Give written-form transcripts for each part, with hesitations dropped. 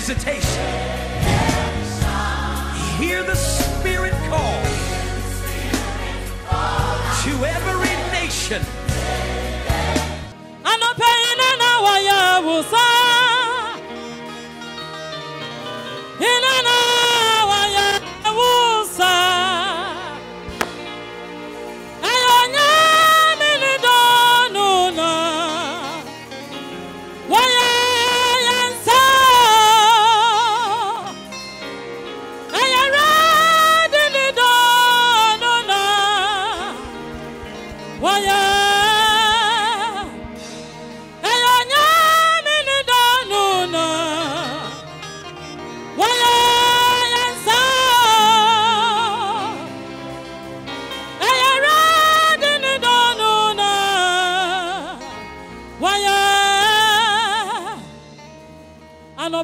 visitation. Hear the Spirit call to every nation.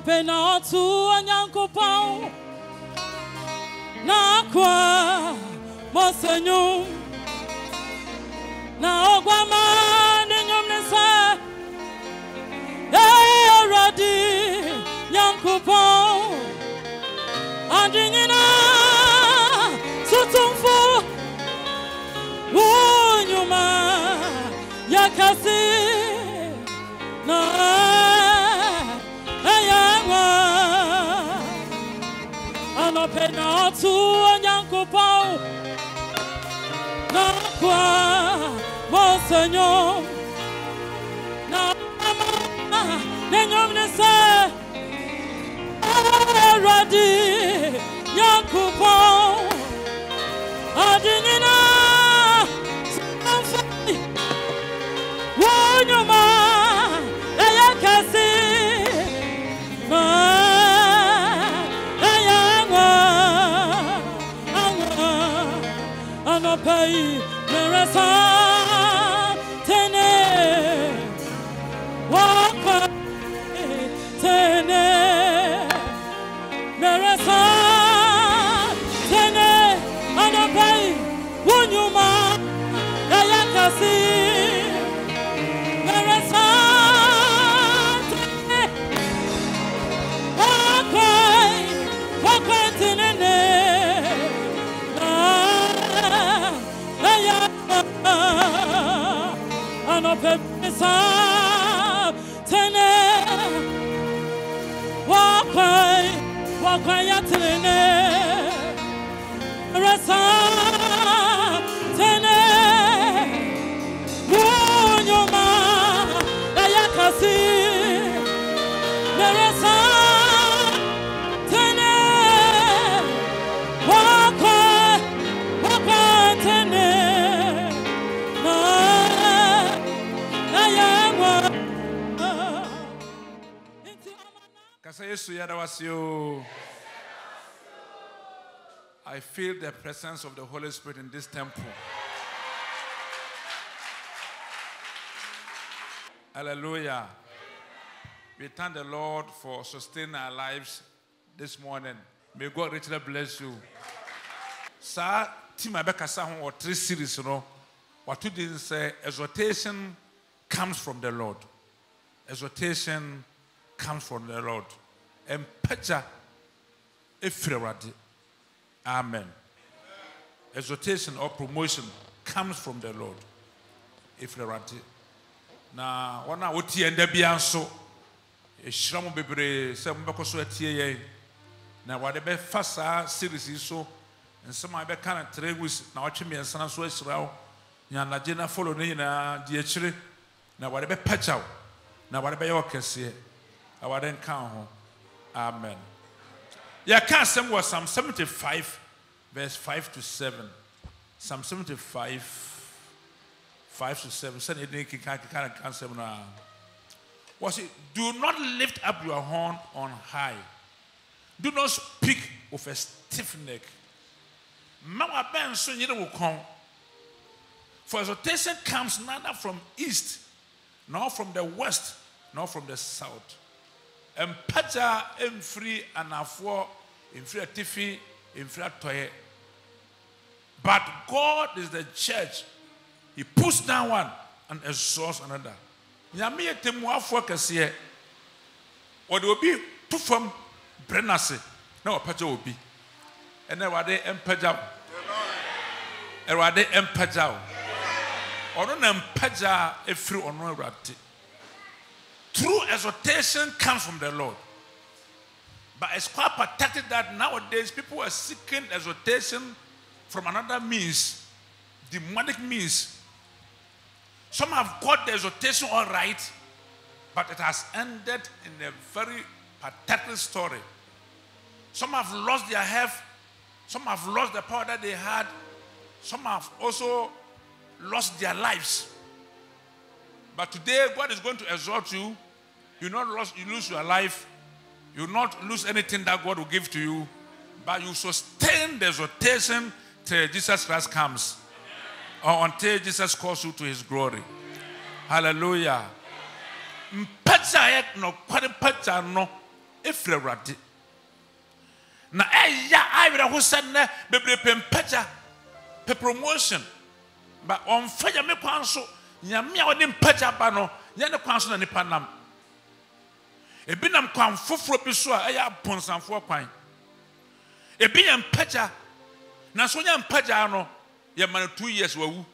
Pena tu anyankopon na kwa mosenyu na ogwama nenyum nesa eradi nyankopon andingina sutumfu unyuma yakasi na pena tu anyankopon na kwa mosenyo na mama nenyom nesa eradi nyankopon adinina sanfani wonyoma eyakasi Pay merasa tene wapa tene merasa tene anapai wunyuma ayakasi merasa tene wapa tene Pepesa tene wakwai ya tene rasa tene wunyuma ayakasi rasa tene wakwai tene I feel the presence of the Holy Spirit in this temple. Hallelujah. We thank the Lord for sustaining our lives this morning. May God richly bless you. Sir, Team Abeka or 3 series, what you didn't say, exhortation comes from the Lord. Exhortation comes from the Lord. And Pecha Efrewadi. Amen. Exhortation or promotion comes from the Lord. Efrewadi. Na wana oti enda bianso. Eshiramu bebre se mbeko so atie na wade be fasa series so nsema be kana 3 weeks na watwe me nsana so ashirawo nya na je na follow ne na die akire na wade be pachaw na wade be yokese awade nkan ho. Amen. Ya can some was Psalm 75 verse 5 to 7. Psalm 75 5 to 7. Send it can say was it, do not lift up your horn on high. Do not speak with a stiff neck. Mama Ben soon you will come. For exhortation comes neither from east, nor from the west, nor from the south. And Pacha em free and afo in free tiffy in free toye. But God is the church. He puts down one and exalts another. Nyame temu afo kese. What will be to from brenase na opagya obi ene wade empagya erwade empagya ono na empagya efiri ono erwade. True exhortation comes from the Lord. But it's quite pathetic that nowadays people are seeking exhortation from another means, demonic means. Some have got the exhortation all right, but it has ended in a very pathetic story. Some have lost their health. Some have lost the power that they had. Some have also lost their lives. But today, God is going to exhort you. You lose your life. You will not lose anything that God will give to you. But you sustain the exhortation till Jesus Christ comes. Or until Jesus calls you to his glory. Hallelujah. Mpacha no kwade mpacha no efrewrade. Na eya ayira ho senne bebre mpacha pe promotion. But on fire me kwanso nyame a wode mpacha ba no nya ne kwanso na nipa nam. Ebi nam kwan foforo bi so a eya ponsanfo kwan. Ebi nya mpacha na so nya mpacha no ye man 2 years wawu.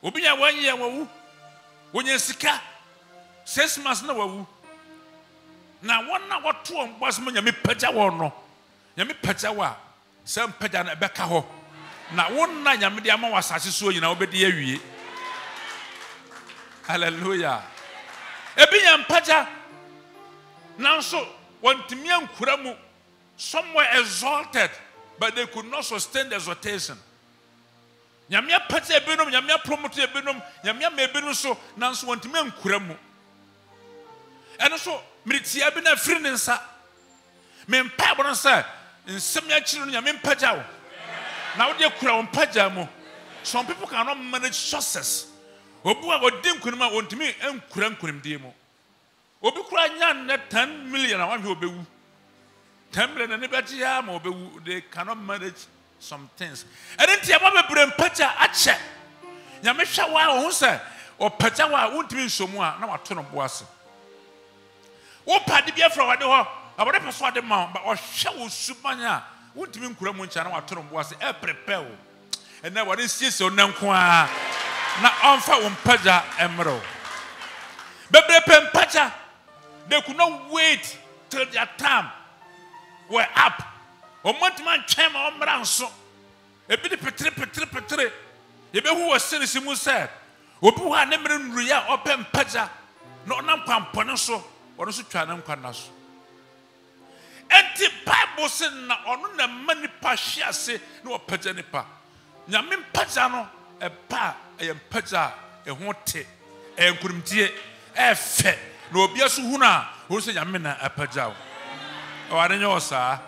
Obi nya 1 year wawu. Wonya sika 6 months na wawu. Na wona woto on boss mo nyame pacha won no. Nyame pacha wa sam pacha na beka ho. Na wona nyame de ama wasase so nyina obedi awie. Hallelujah. Ebi nya pacha nanso wontimi ankura mu, somewhere exalted, but they could not sustain the exhortation. Nyame pacha ebinom, nyame promote ebinom, nyame ma ebinom so nanso wontimi ankura mu. Eno so miritia bi na firi nsa. Me mpa bono sa nsem ya kiri no nyame mpaja wo. Na wo de kura wo mpaja mu. Some people cannot manage success. Obu a wodi nkunima wontimi ankura nkunimdie mu. Obi kura nya na 10 million a wanhwe obewu. 10 million na ne beti ya ma obewu. They cannot manage some things. Enti ya ba bebre mpaja ache. Nyame hwa wa wo se opaja wa wontimi nsomu a na wato no boase. Wo padi bia fra wade ho abode peso ade ma ba o hwe wo subanya wontimi nkura mu ncha na wato no boase e prepare wo ene wade siese onanko a na onfa wo mpaja emro bebre pempaja. They could not wait till their time were up. O montman chema o mranso e bi de petre e be hu wo senisi mu said obi hu a ne mre nruya o pempaja no nam kwampone so ono so twa nam kwana so. Enti Bible say na ono na mani pa hwiase na o paja nipa nyame mpaja no e pa e mpaja e ho te e nkurumtie e fe na obi aso hu na wo se nyame na apaja wo o arenye osa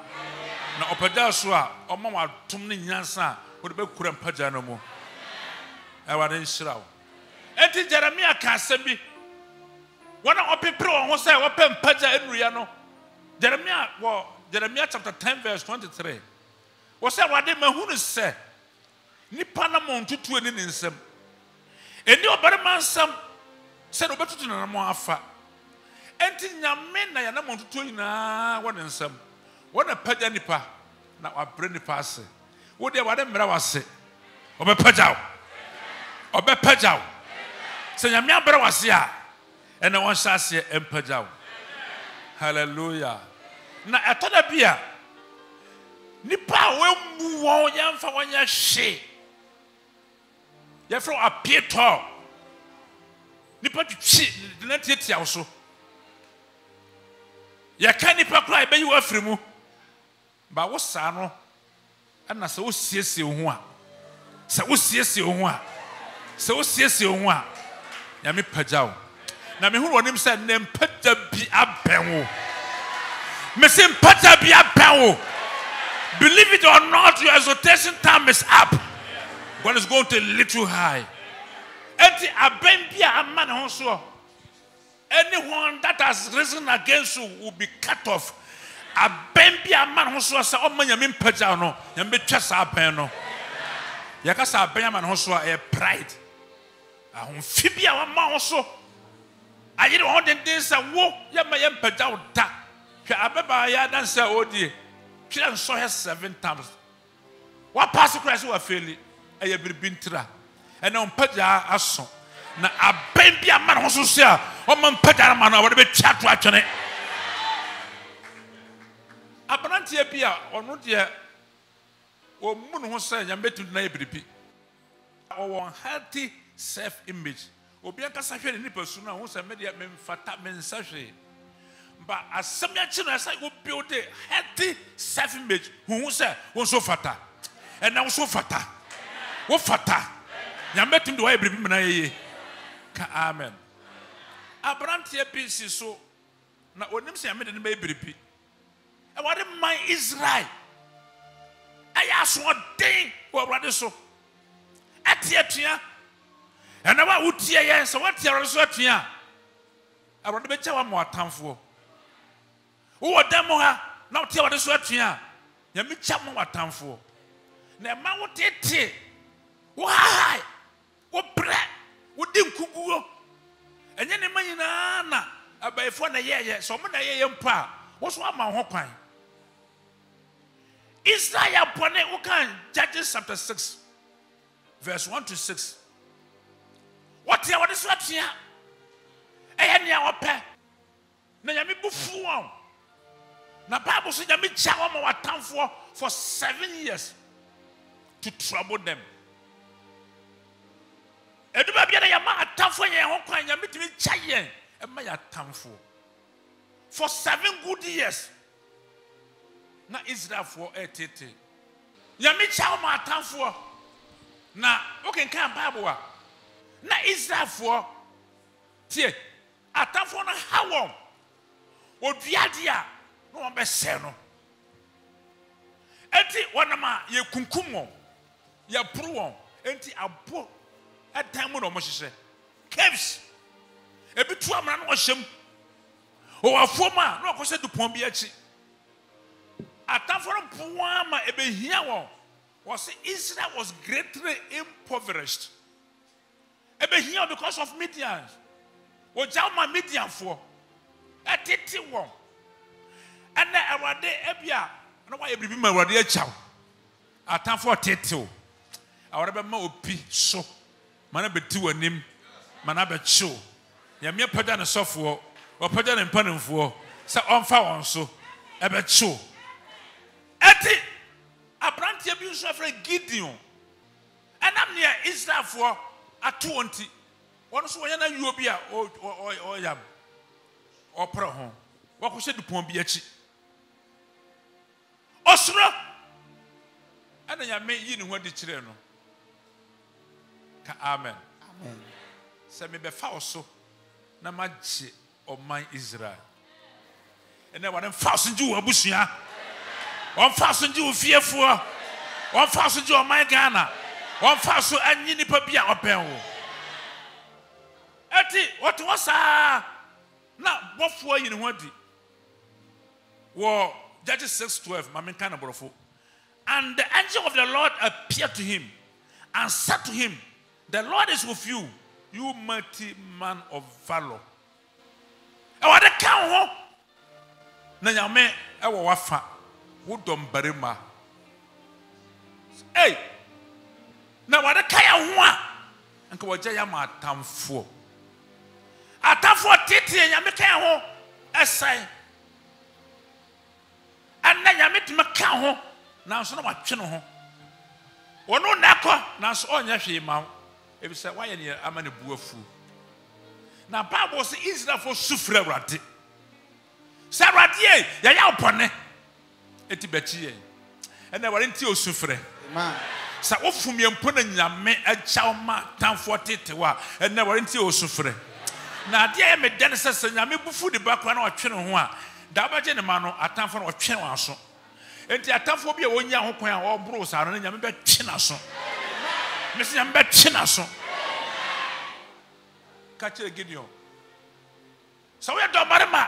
na opaja so a o ma watom ne nyansa wo de be kura mpaja no mu e ware nhira wo. Enti Jeremia ka asembi wana opepre wo ho se wo pe mpaja enuya no. Jeremiah chapter 10 verse 23 wo se wade mahunu se nipa na montutu ani ne nsem eni obare mansam se no betutu na mo afa. Enti nyame na ya na montutu nyina wo ne nsem wo na paja nipa na wabre nipa ase wo de wade mra wase obepaja wo se nyame abra wase a ene won hyase empaja wo. Hallelujah. Na etoda bia nipa we mu won yamfa wonya hye ye fro apieto nipa twi na tietia wo so ya ka nipa kra be yi wo afiri mu ba wo sa no ana se wo siesie wo ho a se wo siesie wo ho a ya me pagyaw na me hu wonim se ne mpaja bi abenwo me se mpaja bi abenwo. Believe it or not, your exhortation time is up. God is going to lift you high. Enti abembia amane ho so. Anyone that has risen against you will be cut off. Abembia amane ho so say o manyame mpaja no, nyame twa sa aben no. Yaka sa aben amane ho so e pride. Ahonfi bia wa ma ho so. Ayire ho den sa wo ya ma ye mpaja wo da. Abeba ya dancer odi. Twa nso he 7 times. What pass Christ wa faili. Eye biribintra. Ena ompaja aso. Na aben bia man ho so se a o man paja man a wo de be twa to atwene. Abrantie bia ono de o mu no ho se nya betu na ye biribi. O healthy self image. Obi akasa hwe ni pasu na ho se media memfata mensa hwe. But as some children say go build a healthy self image who say won so fata. And now so fata. Wo fata. Nya metu do wa biribi na ye. Ka amen. Abrantie bi si so na onim se amede ne ba biribi. E wade man Israel. Aya so den wo brade so. Atiatua. And now wo tie ye so what tie so atua. Abrade be chawa mo atamfo. Wo demo ha na tie wade so atua. Ya mi cha mo atamfo. Na ma wo tete. Wo hai. Wo bre. Wo di nkuguo. Enye ne manyina na abaifo na yeye so mo na yeye mpa. Wo so ama ho kwan. Israel pone wo kan Judges chapter 6 verse 1 to 6. What you want to say here? Eh nia ope. Na yami bufu won. Na Bible say yami chawo ma watamfo for 7 years to trouble them. Eduba bia na yama atamfo yen ho kwan yami timi chaye e ma ya atamfo. For 7 good years. Na Israel for etete. Yami chawo ma atamfo. Na okay kan Bible a na Israel for tie atamfo na hawon oduade a no won be se no enti wonama ye kunkum won ye pru won enti abo etan mu no mo hyehyɛ caves ebitu amana no hyem o afoma no akɔhyɛ dupon bi akyi atamfo no poa ma ebehia won was Israel was greatly impoverished. Here because of Midian. O Jama Midian for a titty one. And then our day ebia. No why every my radio chow. A time for titty. I would have more p so. Mana be two and him. Mana be show. Ya mere padan a software or padan and panning for. So on found so. A bet show. Eti. A brand abuse of a Gideon. And I'm near Israel for a 20. One so yana you be a or yam or pro home. What was it to Pombiachi? Osra and then I may you know what the children. Amen. Amen. Send me be falso. Namachi of my Israel. And then one thousand you abusia. 1,000 you fearful. 1,000 you my Ghana. 1,000 and you papia open. Eti, what was now what for you what the war Judges 6:12, Mammy Canabrofo. And the angel of the Lord appeared to him and said to him, the Lord is with you, you mighty man of valor. I want to count home. Nanyame, I will wafa. Wudom barima. Hey, now what a kaya one and Kawajaya ma tamfo. A tamfo titi and Yamaka home, essay. And then Yamit Macao, now so much channel. Or no nako, now so on your mount. If you say, why any amani buafu. Now, Bible was Israel for Sufrerati. Saradier, Yaya Pone. Etibeti and they were in Tio Sufre. So, Ofumi and Punanyame and Chauma, Town 40 and never in Tio Sufre. Now, dear me, Dennis and Yami Bufu the background or Chinua, Dabajan Mano, a town for Chinaso. And the Ataphobia, one young Hokoya or Bruce, and Yambe Chinaso. Miss Yambe Chinaso. Catch a Gideon. So, we are Dobarama.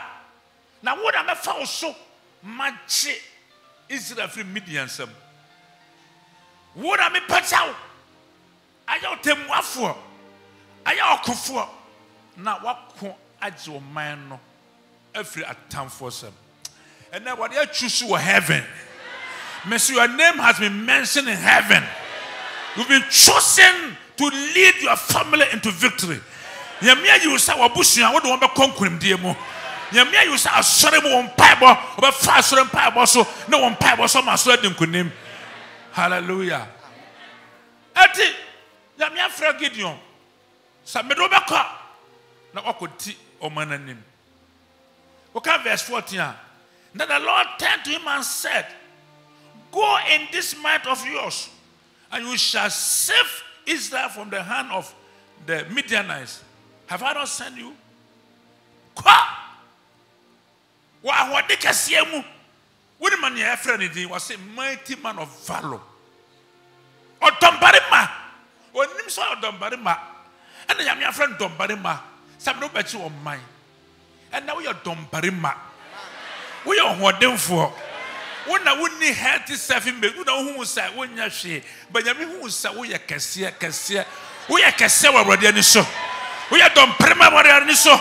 Now, what am I found so much? Israel free Midian some. What am I patch out? I don't tell what for. I don't for. Now what can I do man every attempt for some. And then what you choose to heaven. Mercy, your name has been mentioned in heaven. You've been chosen to lead your family into victory. Yamia you say wabusia what want to conquer demo. Yamia you say a sorry one pipe or fast and pipe so no one pipe or some assureding could name. Hallelujah. Ati Yamia Fra Gideon. Samedobaka. Now I could tea or man and name. Okay, verse 14. Then the Lord turned to him and said, go in this might of yours, and you shall save Israel from the hand of the Midianites. Have I not sent you? What they can see you. What the man you have friend was a mighty man of valor. Or Dombarima. Or Nimsa or Dombarima. And I am your friend Dombarima. Some no bet you on mine. And now you're Dombarima. We are what them for. When I wouldn't have to serve him, but you know who said, when you say, but you mean who said, we are Cassia, we are Cassia, already so. We are done primarily so.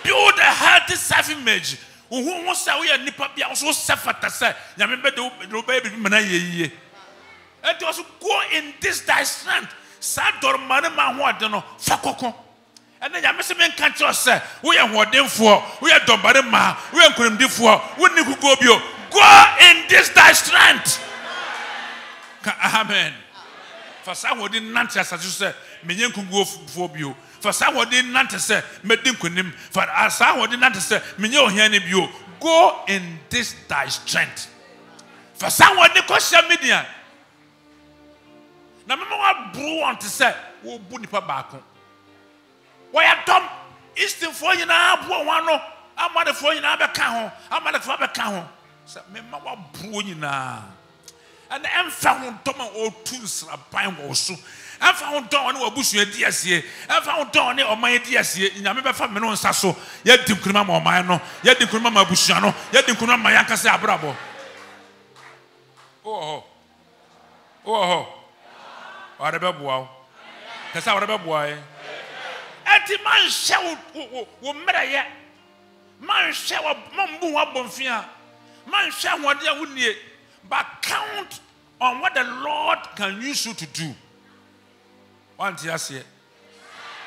Build a healthy self image. Who wants to we are Nipa also suffer to say, you remember the baby Manaye. And also go in this thy strength. Sador Manama, what don't know, Fakoko. And then Yamasaman can't just say, we are what them for, we are Dombarima, we are Kurim for, we need to go. Go in this thy strength. Amen. For someone didn't answer, as you said, Minion could go for you. For someone didn't answer, Medin Kunim. For someone didn't answer, Minion you. Go in this thy strength. For someone the question media. Now, remember what Brew want to say, who Bunipa Bako. Why are Tom Eastern for you now? I'm not for you now. I'm not for Bacao. Me mama bro na and em fa ho dom o tuns aban wo so em fa ho dom ne wabusu adi asie em fa ho dom ne oman adi asie nyame be fa me no nsa so ya di nkuruma ma oman no ya di nkuruma ma abusu no ya di nkuruma ma yanka se abrabo oh ora be boa kasa ora be boa enti man hye wo mmereye man hye wo mambu wa bonfia. Man shall what they would need, but count on what the Lord can use you to do. One tear say,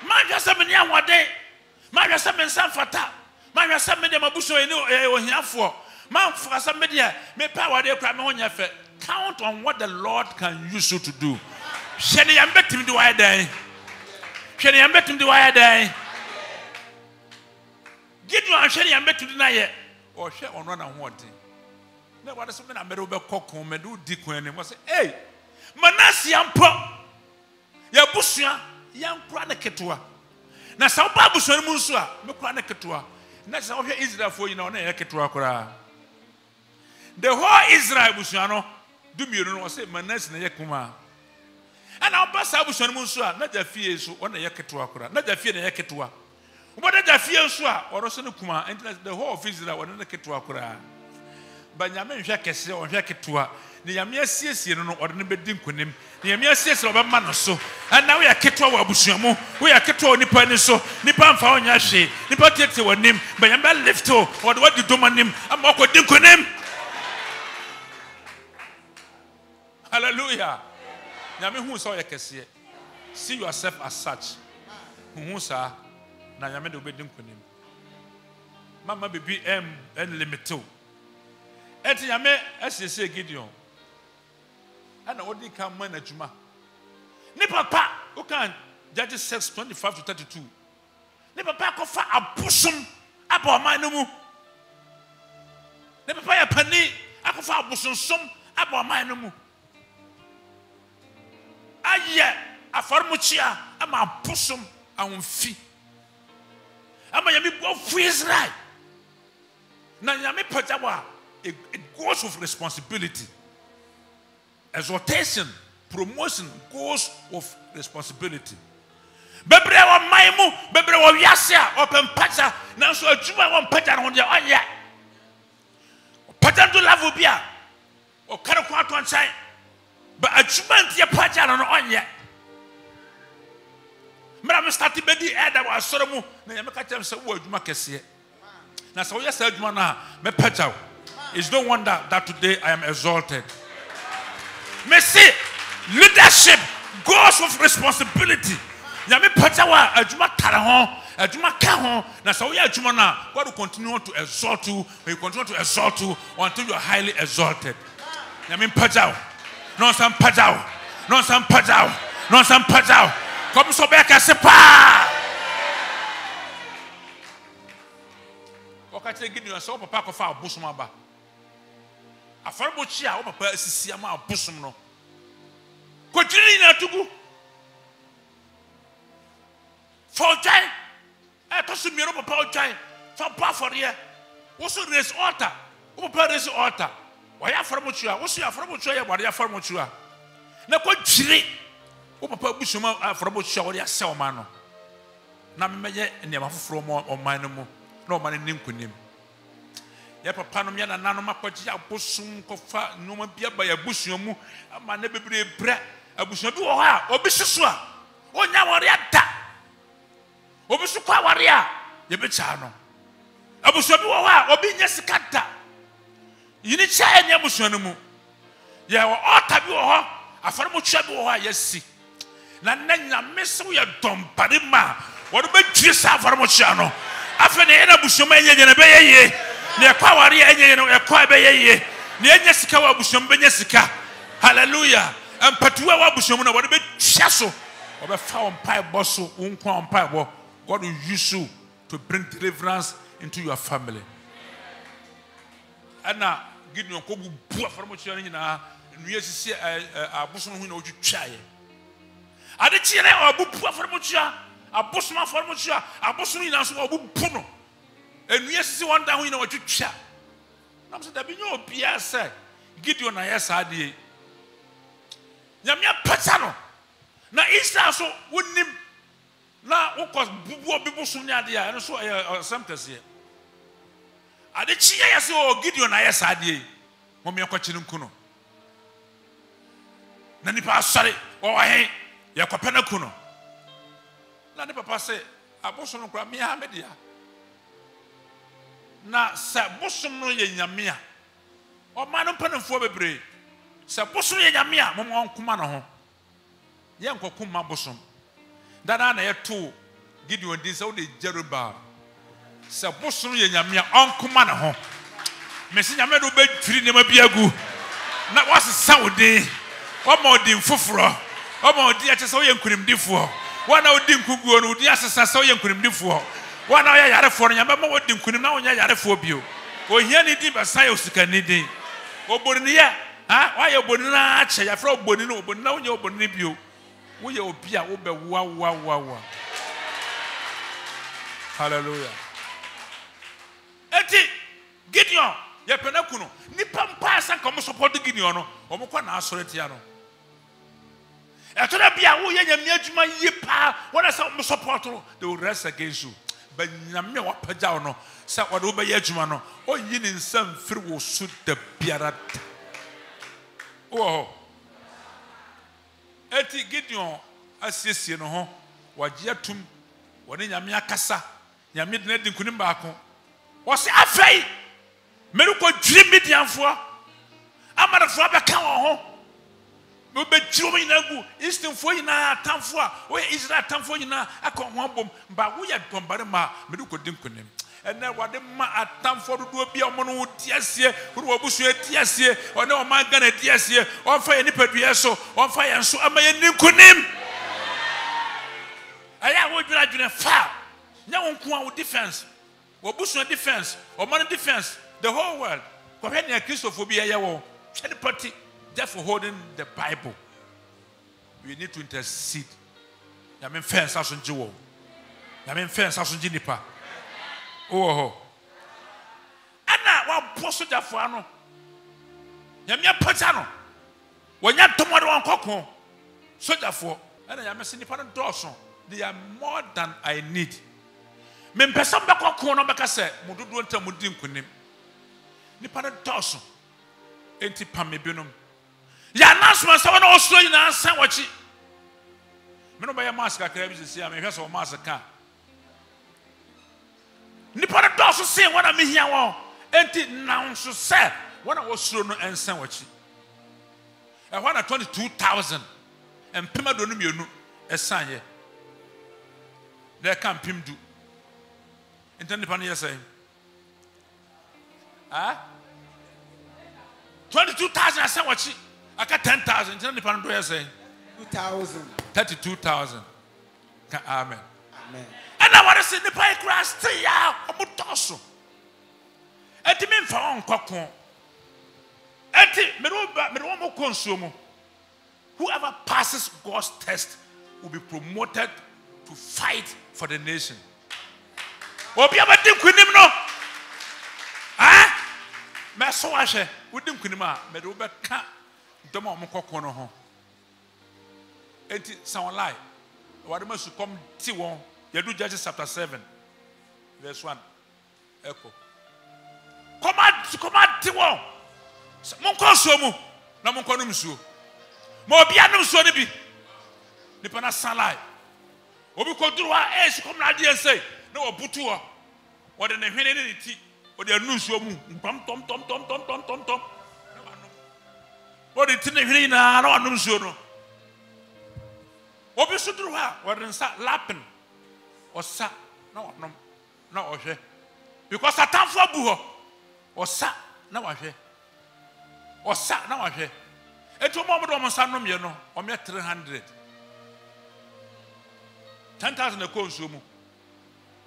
man just a minute one day, man just a minute fata, man just a minute mabuso in here for, man for some media, may power their crime on your face. Count on what the Lord can use you to do. Shani, I'm betting him to I die. Shani, I'm betting him to I die. Get you on Shani, I'm betting deny it. Or share on run on one thing. No, what is something I made over cock home and do dick when it was hey, Manasi Ampo Yabusia, young Pranaketua. Now, some Babus and Musua, no Pranaketua. That's how Israel for you know, Neketua. The whole Israel Busiano, do me know, say Manas Nekuma. And our pass Abus and Musua, not the fears on the Yaketua, not the fear the Yaketua. What did the fears or Rosanukuma, and the whole of Israel or Neketua. But Yaman Jacques or Jacketua, the Yamia sees you know, or the Bedin Kunim, the Yamia says of a man or so, and now we are Ketua Bushamo, we are Ketua Nipaniso, Nipan found Yashi, Nipatete or name, but Yaman Lifto, or what you do my name, I'm Moko Dinkunim. Hallelujah. Yamin who saw a cassia. See yourself as such. Who saw Nayaman Bedin Kunim. Mamma be and limito. Eti yame asese Gideon. Ana odi kan man adwuma. Ni papa, who can Judges 6:25 to 32. Ni papa ko fa abosom aba man no mu. Ni papa ya pani akofa abosonsom aba man no mu. Aye, afarmuchia ama abosom ahomfi. Ama yame bo fu Israel. Na yame pajawa it goes with responsibility. Exhortation, promotion goes with responsibility. Bebre wa maimu, bebre wa yasia, open pacha, na so adwuma wa pacha na onde onya. Pacha do love bia. O kare kwa to ansai. But adwuma ntie pacha na onya. Mera me start be di eda wa soro mu, na yameka chem se wo adwuma kese. Na so yesa adwuma na me pacha. It's no wonder that today I am exalted. May see, leadership goes with responsibility. Yami Pachawa, Ajuma Tarahon, Ajuma Kahon, Nasawaya Jumana, God will continue to exalt you, He will continue to exalt you until you are highly exalted. Yami Pachao, non some Pachao, non some Pachao, non some Pachao, come so back as a pa. Okay, give you a soap pack of our busumaba. A farbo chia, or papa is Siama busum no. Continue to go. For giant, I told you, Miro Papa giant, for Buffer, also raise altar, Papa raise altar. Why are Formutua? What's your Formutua? What are your Formutua? Now, what chili? Papa Bushuma Formutua or your Salmano. Namaya never from or minor, no money Nimkunim. Yapa Panamiana Nanoma Patia Busum Kofa, no one be by a Bushumu, a man never be a bread, a Bushabu or Bishisua, or Nawariata. Obisukwa waria yebecha no abusuabi wo ha obi nyesikata yini cha enya busuanu mu ye wo otabi wo ho afare mo twa bi wo ha yesi na nanya meso ye dompare ma wo be twi sa afare mo twa no afa ne na busuama enye ne be ye ne kwa waria enye ne kwa be ye ne enye sika wa busuama be nyesika hallelujah empatuwa wa busuama no wo be twa so wo be fa on pai boso unkwa on pai bo. God will use you to bring deliverance into your family. And now, give you a couple of formation in our see a bosom who knows you try. Are the children or book formucha, a bosma formucha, a bosom in us or puno. And we see one down in what you chat. I'm saying that we know Pierre said, give you an ISID. Yamia Patano. Now, East also wouldn't him. Now, of course, people soon are there, and so something here. Are the chia so Gideon ISID? Mommy, Cochinum Kuno. Nanipa, sorry, or I, Yakopana Kuno. Nani papa say, a bosom of Gramia Media. Now, Sir Bosom no Yamia, or Madam Penafore, Sir Bosom Yamia, Mamma Kumano. Yanko Kuma Bosom. That I have two Gideon this only Jerubal. Sir Bosun Yamia, Uncle Manaho. Messin Yamedo bed three never be a good. Not was a Saudi. One more dim fufro. One more dear Chesoyan could him differ. One hour dim could go on the Assassinian could him differ. 1 hour yada for Yamama what dim could now yada for you. Or here need a Sios Canadian. O Bonia, why your Bonina, I throw Bonino, but now your Bonibio. We will be a wow. Hallelujah. Eti Gideon, ye penakuno. Ni pampa san komo support Gideon no. Omo kwa na asoreti ya no. E to da bia wo ye nyame adwuma ye pa. Wona say omo support no, they will rest against you. But nyame wa pagya no, say wo do be ye adwuma no. O yi ni nsam firi wo su da biara. Oh. Eti Gideon asiesie no ho wagye atum woni nyame akasa nyame de na di nkunim baako wo se afei meruko dwiri Midianfo amarafo abeka wo ho me be dwiri nyina gu Easternfo nyina atamfo a wo Israel atamfo nyina akọ ho bom ba wo ya dombare ma meruko di nkunim ene wade ma atamfo dodo bia omo no tiasie wo obusu tiasie one o man Ghana tiasie on fa ye nipadua so on fa ye nso ama ye nkunim aya wo dwira fa nya wonko a wo defense wo busu defense o man defense the whole world ko hwe ne Christophobia ye wo any party just for holding the Bible. We need to intercede. Ya men fence aso nji wo ya men fence aso nji nipa. Oh, ana wa boso jafo ano nyamia patano wonya tomore won kokon sojafo ana ya mesi nipa no doso they are more than I need me mpesa mbe kokon no beka se mududu nta mudi nkunim nipa no doso enti pame binom ya announcement so na oslo nyina ansan wachi me no ba ya mask akra bi sisi am ehwe so mask ka nipa no doso se wana mehia wo enti now so say when I was sure no ensan wachi e ho na 22,000 empema do no mienu esan ye there can pim do enti nipa no say 22,000 esan wachi aka 10,000 enti nipa no do say 2,000. 32,000 amen Amen. and I want to see the pie crash stay ya omutoso enti me mfa on kwakon enti me do mo konsumo whoever passes God's test will be promoted to fight for the nation obi abadi kunim no me so ahwe wodim kunim a me do be ka doma mo kokon no ho enti sound lie what must come ti won you do Judges chapter 7 verse 1 echo come ti won mon konsumo na mon konum suo mo bia num suo ne bi nipa na sound lie obi koduru a si come na die say na obutu ho wo de ne hwene ne ti wo de anu suo mu pam tom wo de ti ne hwene na wanum suo no obi suduru ha wo de nsa lapen osa na wanom na ohwe because atamfo abu ho osa na wahwe osa na wahwe eto mo do mo nsa nom ye no o me 300 10,000 ko nso mu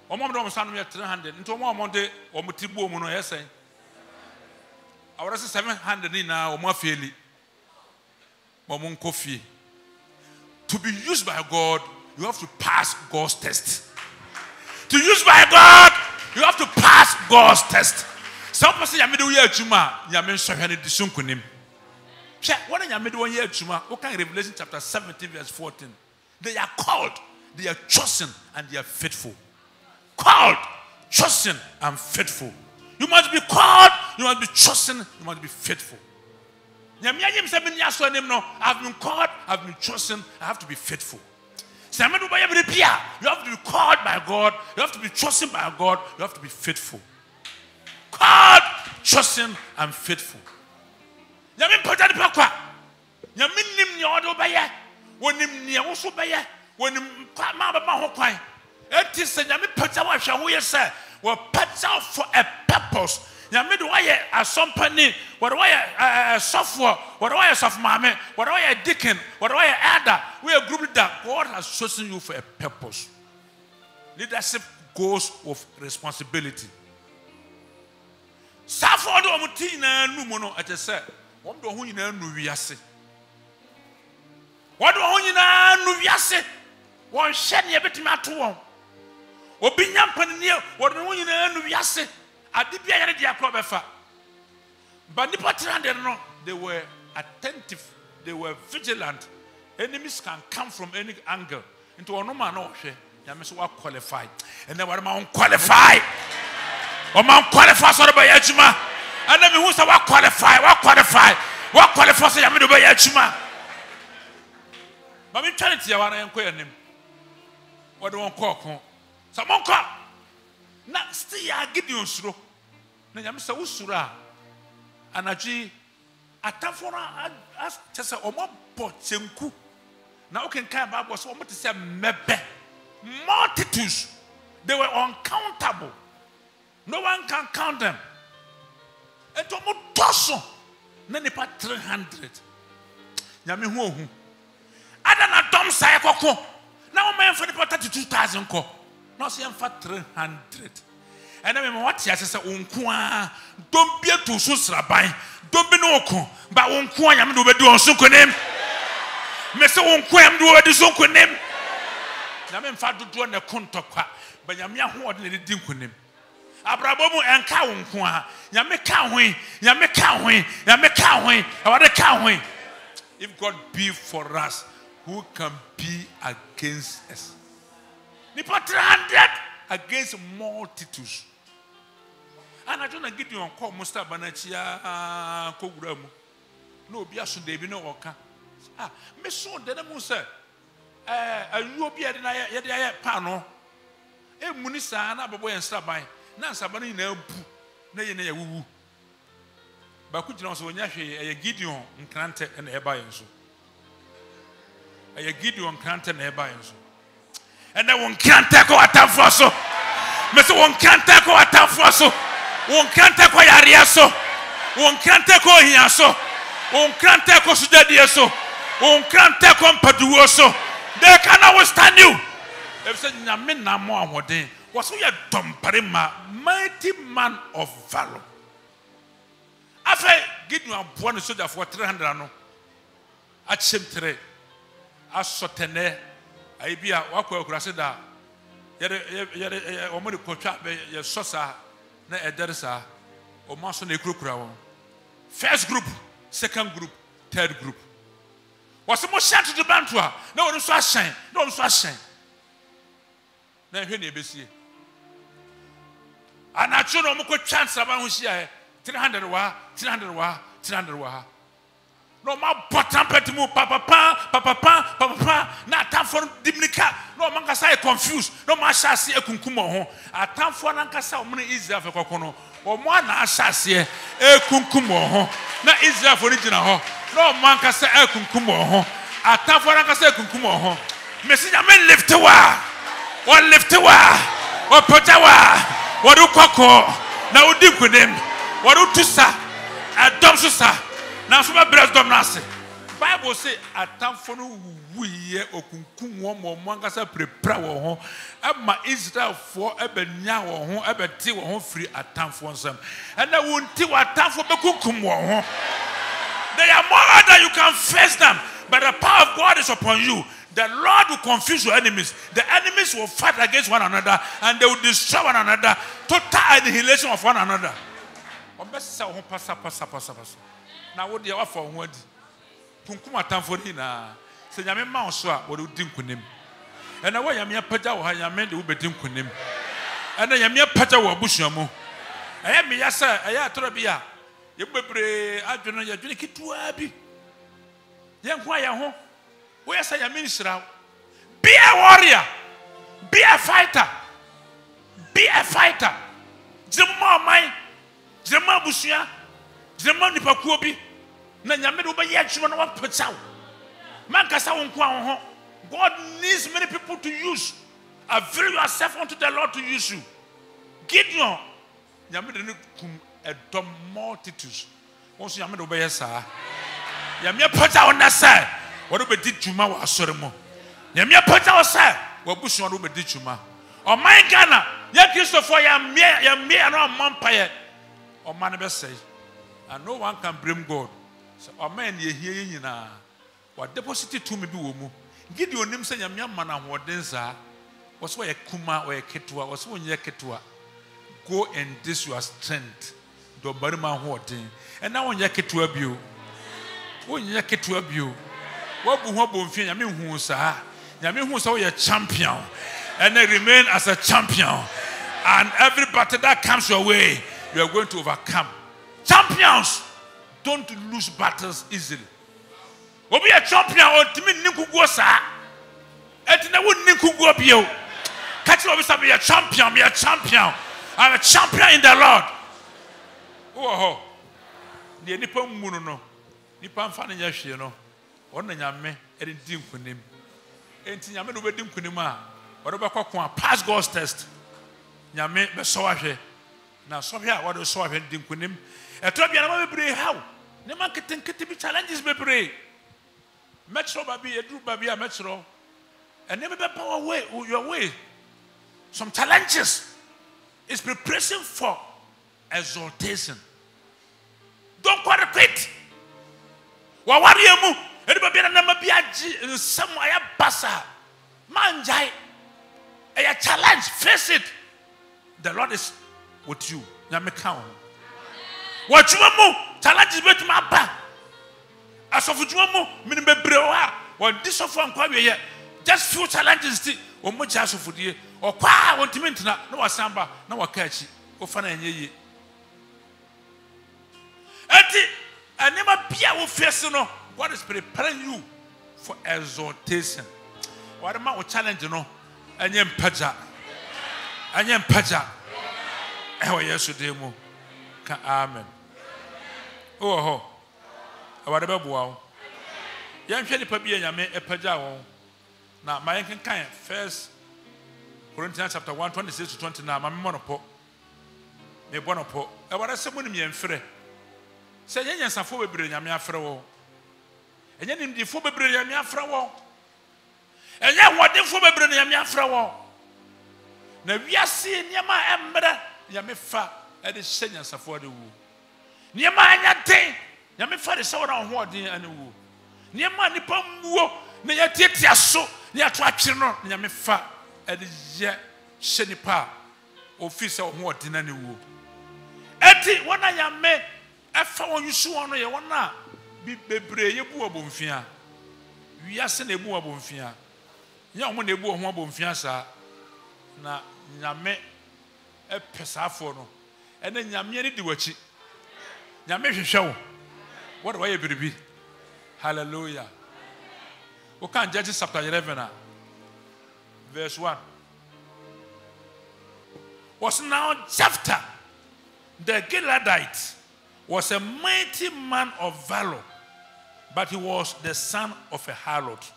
o mo do mo nsa nom ye 300 nto mo de o mo tibu mu no yesen awara 700 ni na o mo afeli mo mo nkofie. To be used by God, you have to pass God's test. To use by God, you have to pass God's test. Some person yamede wo ye adwuma, yame nhwehwe ne disunkunim. Hwe, wona yamede wo ye adwuma, wo kan Revelation chapter 17 verse 14. They are called, they are chosen, and they are faithful. Called, chosen, and faithful. You must be called, you must be chosen, you must be faithful. I've been called, I've been chosen, I have to be faithful. You have to be called by God, you have to be chosen by God, you have to be faithful. Called, chosen, and faithful. For a purpose. Yami do why a company, what do I software, what do I soft mame, what do I deacon, what do I elder? We are group that God has chosen you for a purpose. Leadership goes with responsibility. Safo do omuti na numu no ate se, won do ho nyina nu wiase. Won do ho nyina nu wiase. Won hye ne betimi ato won. Obi nyampane ne won do ho nyina nu wiase. But they were attentive, they were vigilant. Enemies can come from any angle. Into a normal no qualified. And then what am I qualified? What am qualified so by Ejima? And then who's what qualified? What qualified so Yamido by Ejima? But I'm trying to see what I am calling him. What do I call? Someone call. Not still Gideon slow. Na nyame sa usura anaji atafora as tese omo bochenku na okenkan Bible so omo te se mebe multitudes, they were uncountable, no one can count them, and omo toso na nipa 300 nyame hu ohu ada na dom sai kokko na omo yemfa nipa 32,000 ko na so yemfa 300. And I mean, what he says, Unqua, don't be a two susrabai, don't be no con, but Unqua, I'm do on Sunkunim. Mr. Unquam do a Sunkunim. Yamin Fadu do on the Kuntokwa, but Yamia who ordinary Dinkunim. Abrabomo and Cow, Yamekawing, what a cowing. If God be for us, who can be against us? Nipa 300 against multitudes. And I don't get you on call Musta Banachia Koguramu. No, Biasu Debi no Oka. Ah, Miss Denamusa. You will be at the pano. A Munisa and Ababoy and Sabai. Nansabani no na ye na ye wuwu ba ku gina so wonya hwe e Gideon nkrante na e ba yenso e Gideon nkrante na e ba yenso and then won krante ko atamfo so me so won krante ko atamfo so won krante ko yare so won krante ko hia so won krante ko sudadie so won krante ko mpaduwo so they cannot withstand you if say nyame na mo ahoden was so ye domparema mighty man of valor after Gideon boa no soldier for 300 no achem 3 asotene aibia wakwa kurase da yere omori kotwa ye sosa na edersa o maso na ekurokura won first group second group third group was mo shat to bantua na won so ahyen na won so ahyen na hwe na ebesie anacho no mo ko chance aba ho hia 300 wa 300 wa 300 wa no ma bottom pet mu papa na atamfo dimnika no man kasa e confused no ma hyase ekunkum ho atamfo na kasa o mun Israel fe kokko no o mo na hyase ekunkum ho na Israel fo ni gina ho no man kasa ekunkum ho atamfo na kasa ekunkum ho mesinya men lift wa o lift wa o pojawa o du kokko na odi kunem o du tusa adom susa na so ba bless dom na se Bible say atamfo no wuye okunkum wo mo ankasa prepare wo ho ama Israel for ebenya wo ho ebeti wo ho free atamfo nsam and na wonti wa atamfo bekunkum wo ho they are more than you can face them but the power of God is upon you. The Lord will confuse your enemies. The enemies will fight against one another and they will destroy one another. Total annihilation of one another. Na wo de wa fa ho adi kunkum atamfo ni na se nyame ma so a wo de nkunim ena wo nyame apaja wo ha nyame de wo bedi nkunim ena nyame apaja wo abusuamu eya me ya sa eya atoro bi a ye bebre adweno ye dwene kitua bi ye nko ya ho wo ya sa nyame nsira be a warrior, be a fighter, be a fighter. Jema mai jema busua jema nipakuo bi na nyame de obaye adwuma na wapetsaw man kasa won ko ho. God needs many people to use. Avail yourself unto the Lord to use you. Gideon nyame de kum edom multitudes won so nyame de obaye saa nyame petsaw na say wo do bedi dwuma wa asore mo nyame petsaw say wo busua do bedi dwuma o man Ghana ya Christopher ya me na mampaye o man be say and no one can blame God. So o man ye hie nyina wa deposit to me bi wo mu Gideon nim say nyame amana hoden saa wo so ye kuma wo ye ketua wo so nye ketua go and this your strength do barima hoden and now won ye ketua bio won ye ketua bio wo bu ho bomfie nyame hu saa nyame hu so ye champion and they remain as a champion and every battle that comes your way you are going to overcome. Champions don't lose battles easily. Obi a champion o timi ninkugo sa etina wo ninkugo bio catch you obi be a champion, be a champion. I'm a champion in the Lord. Oh the nipa munu no nipa mfa na nya hwe no wona nyame e di nkunim enti nyame no be di nkunim a wode be kwakwa pass God's test nyame be so ahwe na so hwe a wode so ahwe di nkunim eto bia na ma bebre how ne ma ketenkete bi challenges bebre metro babi edru babi a metro and never be power way your way some challenges is preparation for exaltation. Don't quit. Wa wariemu ediba bia na ma bia gi nsam aya basa manjai a challenge, face it. The Lord is with you. Nyame ka what you mu challenges bet ma ba asofu juma mu min bebre wa won disofu ankwa we just few challenges ti o mo ja asofu die o kwa won timintina na wasamba na waka achi o fa na enye enti anema bia wo face no God is preparing you for exaltation. What am I challenge no anye mpaja ewa yesu demu Ka amen. Oh, whatever bow. Young Philippa be a me a pajao. Now, my kind first Corinthians chapter 1, 26 to 29, my monopo. Me bonopo. I want to say when me and free. Say, yes, I for bring a mere fro. And then the for bring a mere fro. And yet, what the for bring a mere fro. Now, we are seeing Yama Ember, Yamifa, at the seniors of the woo. Yama Yate, Yamifa is so on what the and woo. Yama Nipom woo, near Titia so, near Twachino, Yamifa, at the yet Shenipa, officer of what in any woo. Eti, one I am made. I found you so on your one now. Be brave, you poor bonfia. We are sending a poor bonfia. Young one, a poor bonfia, sir. Na nyame e pesafo no ene nyame ni diwachi nyame hwehwe wo what do I believe? Hallelujah. We can Judges chapter 11 verse 1. Was now Jephthah the Gileadite was a mighty man of valor, but he was the son of a harlot,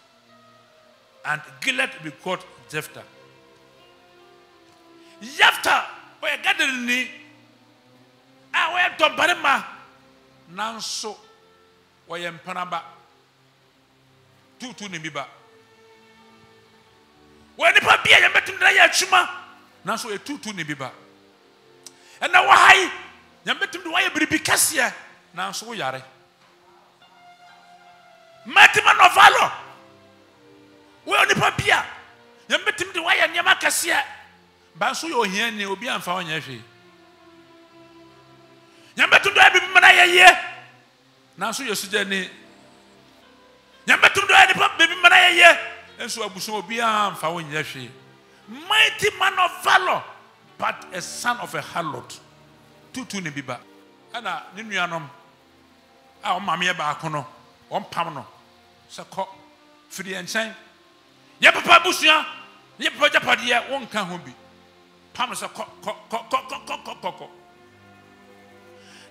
and Gilead begot Jephthah. Jephthah, we gathered ni, I went to Barima, Nanso, we empanaba, two nibiba. When the papi, I met him there, Chuma, Nanso, a two nibiba. And now, why? You met him to why a bribicasia, Nanso Yare. Matiman of valor. Where the papia, you met him to why a Yamakasia. Bansu yo hia ni obi amfa onye hwe. Nyambetum do abi mana ye nanso yesuja ni. Nyambetum do abi baby mana ye enso abuso obi amfa onye hwe. Mighty man of valor, but a son of a harlot. Tutu ni biba. Ana ni nuanom a o mame ba akono, o mpam no. Se ko firi enchen. Ye papa busua, ye papa japade won ka ho bi. Pam se ko.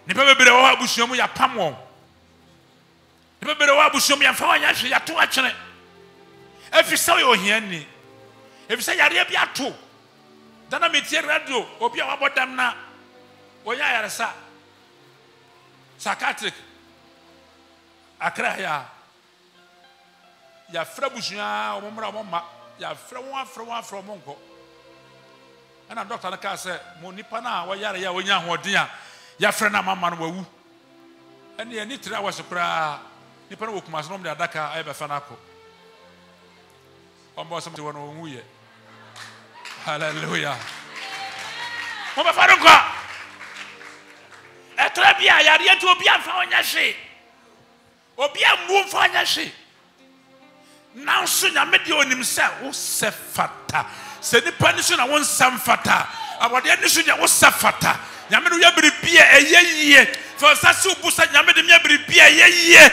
Ni pa bebere wo abusuamu ya pam won. Ni pa bebere wo abusuamu ya fa wanya hwe ya to akene. Efisa we ohia ni. Efisa yare bi ato. Dana metie radio obi a wabodam na onya yaresa. Psychiatric akra ya fra busua omomra omma ya fra won monko. And a doctor na say mo nipa na wo yare ya wonya hoden a ya frɛ na mama no wawu ene ye ni 3 hours kra nipa na wokuma so no de adaka aye be fa na ko ombo so mo no wuye. Hallelujah. Mo be fa no ko etra bia yare to obi amfa wonya hwe obi amu mfa wonya hwe now so nyame de onim se wo se fata se nipa ni so na won sam fata awode ni so nya wo se fata nyame no ya biribia eyeye for sase ubusa nyame de mia biribia eyeye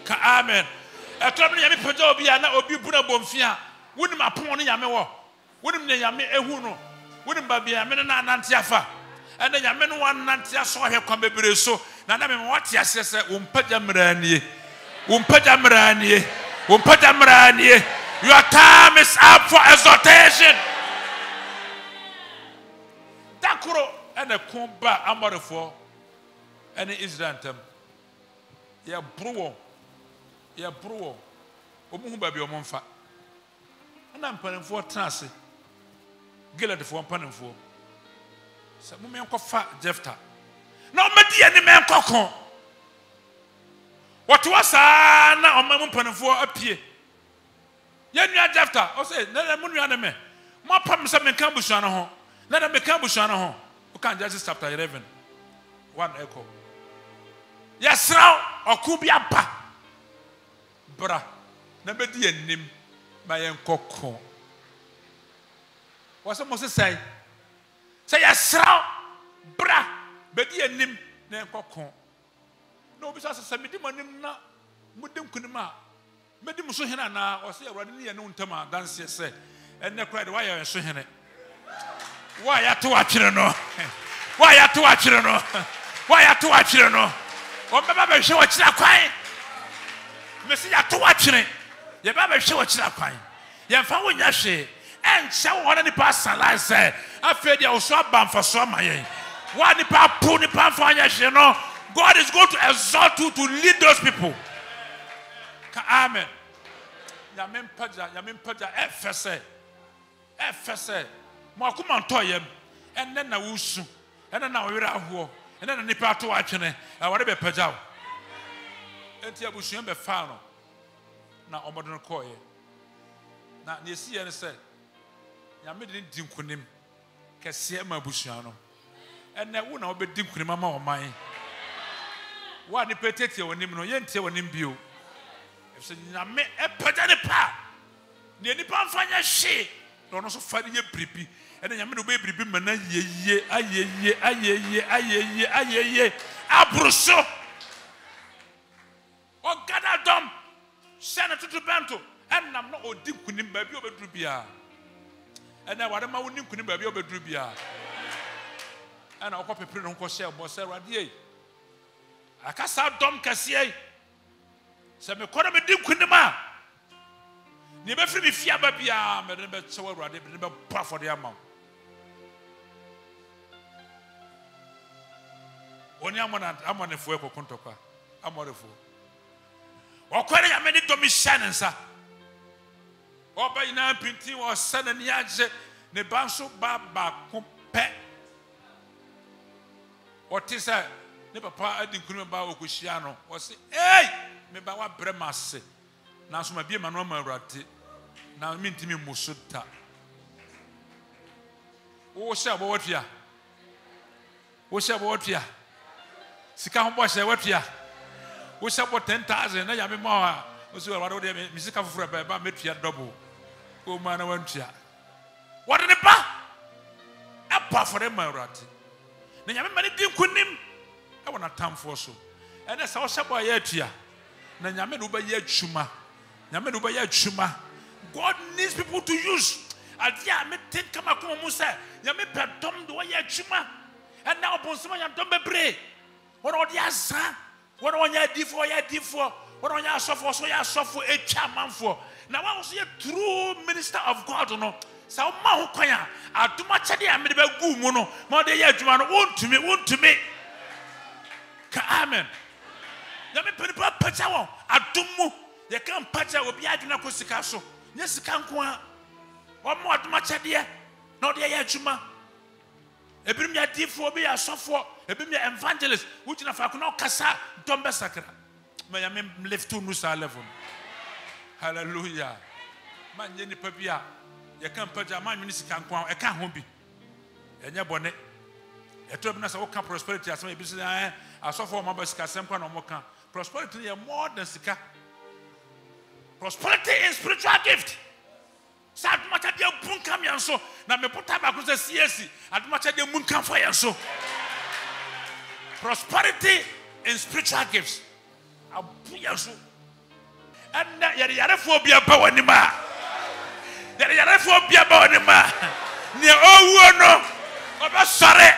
ka amen etom no nyame pagya obi a na obi buna bomfia wonim apon no nyame wo wonim ne nyame ehu no wonim ba bia me na anante afa ene nyame no wanante aso ahwe kwa bebere so na na me wate ase se wo mpagya mranie your time is up for exhortation. Dakuro and a comba amorefo and Israel tem. Ya bruo. Omu baby omonfa. And I'm panning for transi. Gilead for panning for. Some men fa Jephthah. No medi any man kokon. What was na on my panning apie. Yen nua Jephthah o say na mu nua na me mo pam se me kan busua no ho na me kan busua no ho o kan Judges chapter 11 1 echo yesraw okubi apa bra na be di anim ba yen kokko wo se mo se say yesraw bra be di anim na yen kokko no bi se me di manim na mudem kunima medi muso hena na o se awrade ne ye no ntama danse se enne kra de wa ye so hene wa ya to atwere no wa ya to watch it no. Why are to watch it no? Or Baba show what you are crying. Missy to watch it. Your Baba show what you are crying. Your family yashi. And so one of the past I said, I feel you so bad for some money. One the pap pony pan for you know. God is going to exalt you to lead those people. Amen. Yamin Paja, FSA. Makuman toyem, and then I will soon, and then I will have and then a nipper to watch it. I want to be Pajao. And Tiabushim be found. Now, I'm going to call you. Now, you see, and say, Yamid didn't Dinkunim, Cassiema Bushiano. And that would not be Dinkunim or mine. What the potato when him no yente when him view. If say Yame a Pajani pa. Near the pan fanya she. Don't also find ye brippy. And then Yamin baby bimana ye, aye, Abruso. Or gather dumb. Send it to the Banto. And I'm not old deep with him, baby, over Drubia. And now what am I winning with him, baby, over Drubia? And I'll copy print on Cossel, Bossera, ye. I can't stop dumb Cassier. Some economy deep with the man. Never free me fear, baby, I'm a little so rather than a puff for the amount. Only I'm on the fuego contoka. I'm on the fool. Or quite a many domishan, sir. Or by now, Pinty or San and Yaje, Nebanso Baba Compe. What is that? Never pa I didn't about Okushiano. Or say, hey, maybe I want Bremas. Now, so my beer man, Rati. Now, mean to me, Musuta. Oh, shall what ya? What shall what ya? Sikam was a what ya? We shall put 10,000. I am a more. Was what I did, Mrs. Cafra, by Metria double. Oh, man, I went here. What in the pa? A puff for them, my rat. Then I remember him. I want a time for so. And that's our Shabba Yetia. Then Yameduba Yet Shuma. Yameduba Yet Shuma. God needs people to use. Adia, I may think Kamako Musa. Yame Tom do Yet Shuma. And now upon someone you don't be brave. What are the answer? What on your D4? What on your software? So you suffer a chairman for. Now I was a true minister of God, no. So Mahokoya, I do much of the American Gumuno, more than Yajuan, won't to me. Amen. Let me put a pachawa. I do move. You can't pacha will be at Nakosikaso. Yes, you can't go. One more much idea. Not the Yajuma. Ebim ya D4 be a software. Ebim ya evangelist. Which in a facuno Casa, Tomba Sacra. May I live to Musa level. Hallelujah. Man, Jenny Pabia. You can't put your mind minister can't go. I can't home be. And your bonnet. You told us all prosperity as my business. I saw for my best Casam or Moka. Prosperity is more than Sika. Prosperity is spiritual gift. Sad much at your boom come and so. Now me put tobacco the CSC. At much at your moon come for you so. Prosperity in spiritual gifts. I'll put you so. And Yaraphobia Bawanima. Yaraphobia Bawanima. Near oh no. Oba sorry.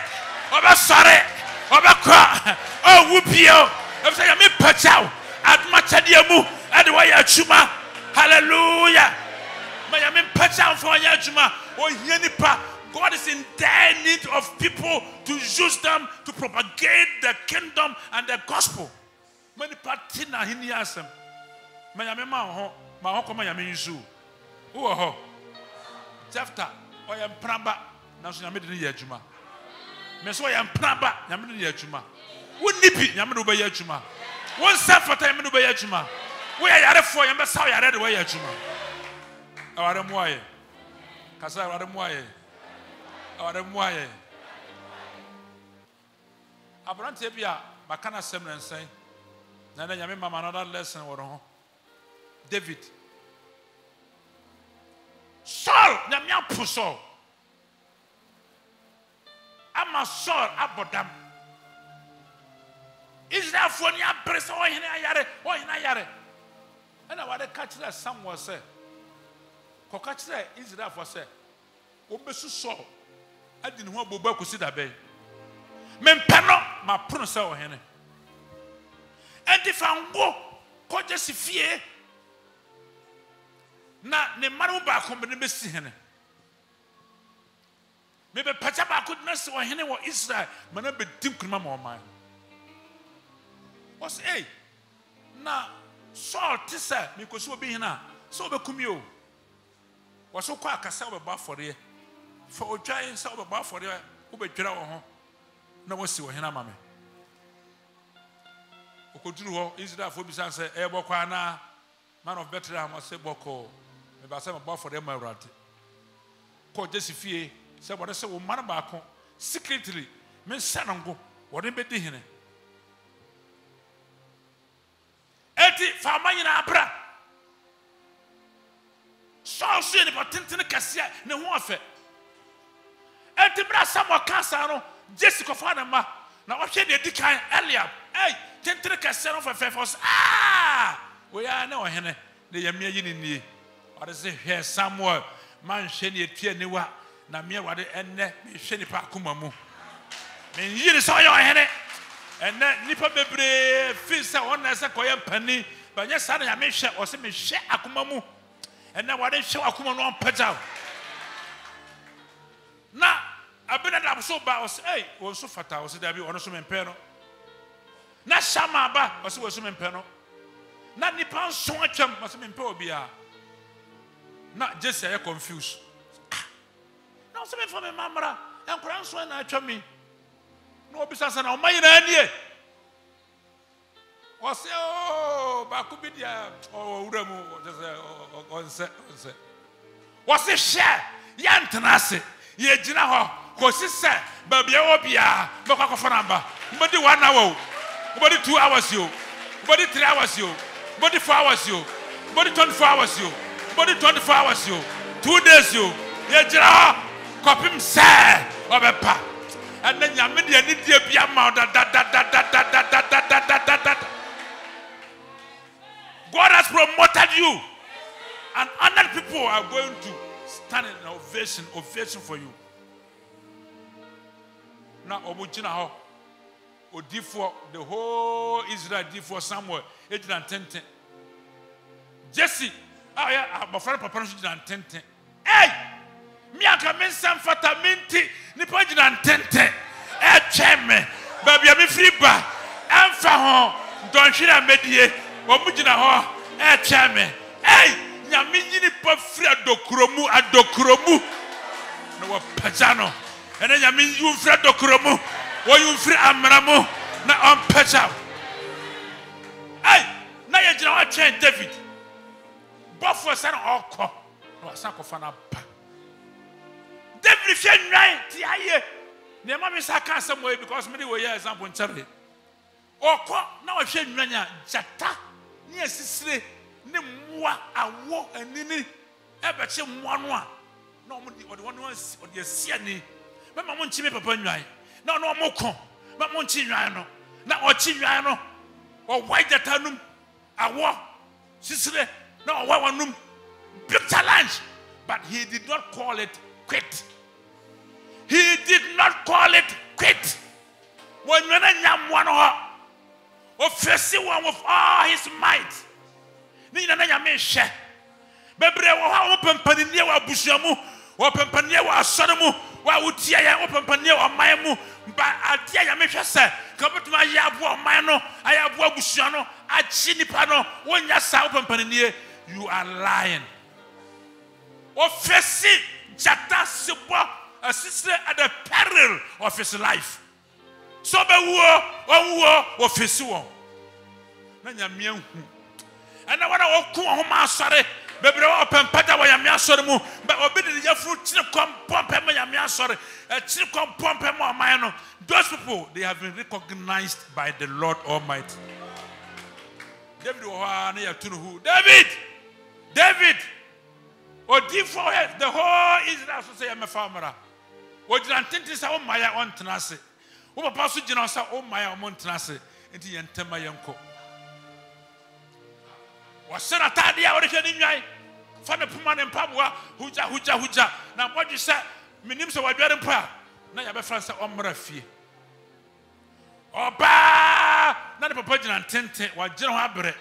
Oh whoopio. I'm saying I'm pachao. At much at your move. At the way chuma. Hallelujah. Miami pachao for Yajuma. Oh Yenipa. God is in dire need of people to use them to propagate the kingdom and the gospel. Many patina hiniasem. Miami ma come Miami Yuzu. Oh, Jefta, or I am Pramba, National Mid Yajuma. Meso I am Pramba, Yamin Yajuma. One nippy, Yamanuba Yajuma. One self for time Manuba Yajuma. We are for you, but I read away Yajuma. Our Moye. Casa Moye. Our Moye. Abrantebia, Macana Seminary say, Nana Yamima, another lesson or David. Saul, Namia Puso. I'm a Saul, Abodam. Is that for your press or in a yare? And I want to catch that someone say. Catch that is that for say. Obesu Saul. I didn't want Boba to see that bay. mempeno ma prono se wo hene enti fango ko Jesse fie na ne manu ba ko me besi hene me be pacha ba ko na se wo hene wo Israel mana be dim kunma ma oman was hey na Saul tisa me ko so obi hena so be kumi o was so kwa akasa wo be ba fore for odwan se wo be ba fore wo be twera wo ho na wo si wo hena ma me okoduru ho Israel fo bi san se e bokwa na man of Bethlehem was say boko me ba se ba fore ma urate ko Jesse fie se wo se wo man ba ko secretly me sanango wo de be di hene eti fama nyina abra so ni patentene kase ne ho afa eti bra Samuel kansa no Jesse ko fa na ma na wo hwe de di kan Eliab tentene kase no fa we are na ohene ne yamia yi ni o de se hwe Samuel man hwe ne etua ne wa na me wade enne me hwe ni pa akoma mu me yiri so yo ohene enne nipa bebre fi se won na se koye mpani ba nya sa na ya me hwe o se me hwe akoma mu enne wade hwe akoma no ampagyaw na abena da so ba o se won so fata o se da bi ono so me mpe no na Shama ba o se wo so me mpe no na nipa nso atwam o se me mpe obia na Jesse aye confused na o se me fo me mamra enkora nso na atwam mi no obisa sa na o mayi na anie o se ba ku bi dia o wura mu o se o se hye ya ntenase ye gina ho ko sise ba bia wo bia be kwa kofa namba mbodi 1 hour mbodi 2 hours yo mbodi 3 hours yo mbodi 4 hours yo mbodi 24 hours yo mbodi 24 hours yo 2 days yo ye gina ho kopim se obepa and then nyame de ani die bia ma da God has promoted you and other people are going to stand in ovation for you. Now omujina ho odifo the whole Israel difo Samuel 8:10. Jesse abofra papa no jina 10. Mi aka men sam fata minti ni pa jina 10. Cheme baby am free ba amfa ho don hwira medie omujina ho cheme nyame yini pa free adokromu no wa pajano ene nyame yu free adokromu wo yu free amramu na on pajaw na ye jina wa twen David bofo san okọ no asako fa na pa David hwe nwan ti aye ne ma me saka asem we because me dey we example nchare okọ na wa hwe nwan a jata ne asisire ne mwa awo anini ebeche mwa no a na omudi odi asia ni mama mo nchi me papa nwan na no mo ko mama mo nchi nwan no na ochi nwan no o wai jata num awo sisire na o wai wanum big challenge but he did not call it quit. He did not call it quit. When you nyam one or face one with all his might. Ni na nyame hye. Bebre wo ha opempanie wa busuamu, opempanie wa asonemu, wa utia ya opempanie wa manmu, ba adia nyame hwe se, ka betuma ya abo man no, aya abo abusua no, achi nipa no, wonya sa opempanie, you are lying. O face jata sebo assisted at the peril of his life. So be wo face wo. Na nyame hu. And na wana wo ku ho ma asore bebre wo pempada wo nyame asore mu ba obi de yafuru chire kom pompe ma nyame asore chire kom pompe ma oman no. Those people, they have been recognized by the Lord Almighty. David na ya tunu hu. David Odi for the whole Israel so say me famara. Odi antenti sa o maya on tenase. O papa so gina sa o maya o tenase. Enti yentema yenko. Wa sena tade a o de hwe ni nwan. Fa me puma ne mpaboa huja na modwe se menim se wadware mpa na ya be fransa o mra fie. Oba na the papa gyina ntente wa gyina ho abrɛ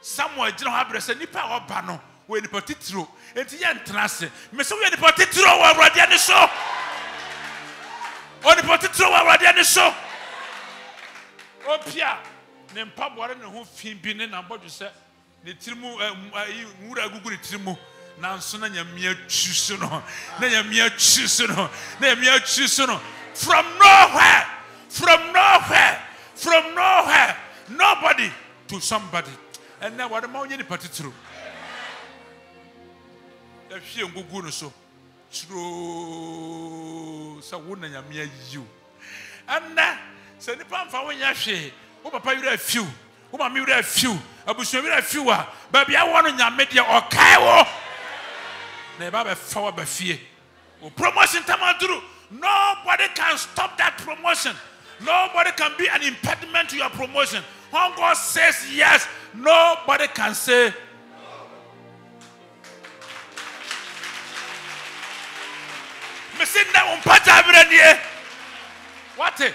Samuel gyina ho abrɛ sɛ nipa oba no we nipa titiro enti yɛ ntena se me sɛ we nipa titiro wɔ Awurade ani so o nipa titiro wɔ Awurade ani so opia ne mpaboare ne ho fi bi ne na bodwo sɛ ne tirimu nwura gugu ne tirimu nanso na nyamia twiso no na nyamia twiso no na nyamia twiso no from nowhere nobody to somebody and now what am I any patitro if you gugu no so true so wona nyamia you and na se nipa mfa wonya hwe wo papa yura few wo mama yura few abusu yura few a ba bia wo no nyame de okai wo na ba be fa wa ba fie o promotion tamaduru nobody can stop that promotion. Nobody can be an impediment to your promotion. When God says yes, nobody can say no. What?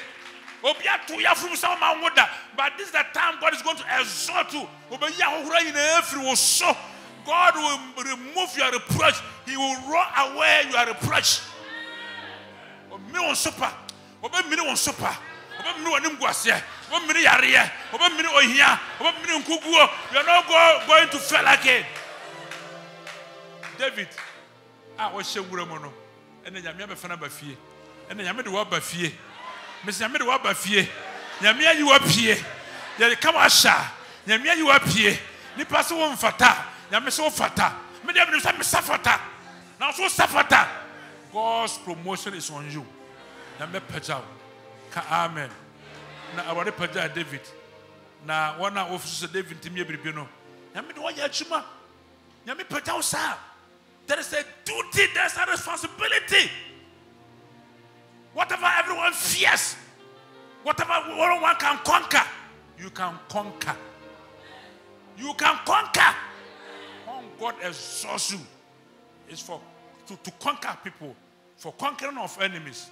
But this is the time God is going to exalt you. God will remove your reproach. He will roll away your reproach. Me on super. Oba mini on super. Oba mini onim guase. Oba mini yare. Oba mini ohia. Oba mini nkuguo. You are not going to fail again. David, o shewura mo no. Ene nyame be fana ba fie. Ene nyame de wo ba fie. Me nyame de wo ba fie. Nyame ayi wo pie. Ye ka wa sha. Nyame ayi wo pie. Nipa so wo mfata. Nyame so wo fata. Me de me safata. Now so safata. God's promotion is on you. Nyame pagyaw ka amen na awade pagya David na wana office David timye biribi no nyame de wanya achuma nyame pagyaw sa there is a duty, there is a responsibility. Whatever everyone fears, whatever one can conquer, you can conquer. You can conquer. When God exalts you, it's for to conquer people, for conquering of enemies.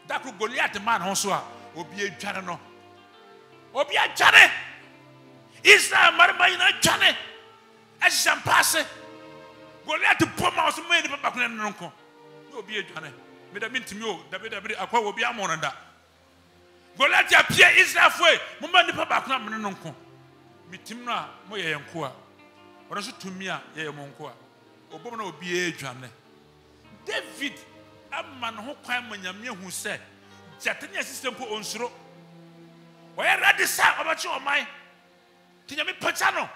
That could Goliath the man also obi adwane no. Obi adwane. Israel marima ina adwane. Ajampase. Goliath poma so me ni papa kuna no nko. Obi adwane. Me da mintimi o, da akwa obi amonda. Goliath apia Israel foi, mo ma ni papa kuna me no nko. Mitim no a mo ye yenko a. Ono so tumi a ye monko a. Obom na obi adwane. David amman ho kwan manyame hu se jatanya system po onsuro wo ya ready sa obachi oman tinyame pacha no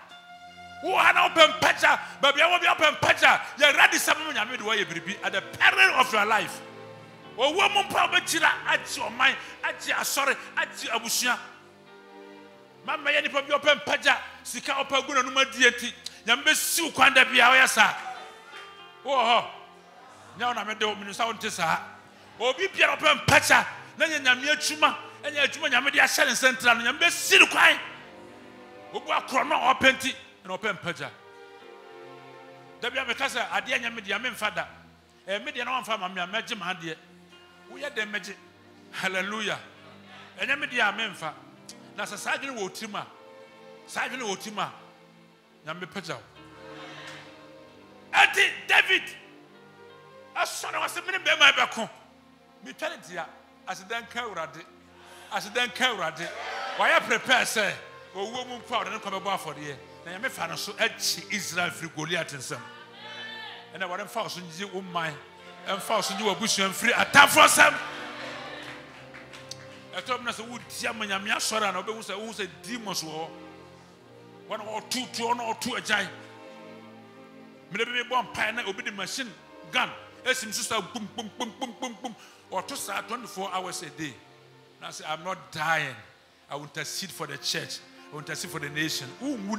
wo ha na open pacha ba bia wo bia open pacha ya ready sa manyame de wo ye biribi at the peril of your life wo wo mo pa obachira achi oman achi asore achi abusua mama ya ni pa bia open pacha sika opa guna no madie ti nyame siw kwanda bia wo ya sa wo ho now na me de minister on tesa obi bia open pacha na nyame atuma enya atuma nyame de ahye central nyame be siri kwan obu akro no open ti na open pacha da bia me kasa ade nyame de ame mfada me de na wamfa ma me amage ma de wo ye de mege hallelujah nyame de ame mfa na sasadwene wo tirima sadwene wo tirima nyame pacha ati David asona wase mene be ma be ko mi twanetia asidan ka urade why prepare say owo mu mfa ode ko be bo afode na ya me fa no so achi Israel free Goliath nsam ena wore mfa so nji wo man mfa so nji wabusuan free atafo sam etom na so wutia manyame asora na obehu se demons wo wana o tutu ono otu ajai me be bomb pa na obi the machine gun esim sister boom boom boom boom boom boom or to start 24 hours a day. Now I say I'm not dying. I will intercede for the church. I will intercede for the nation. What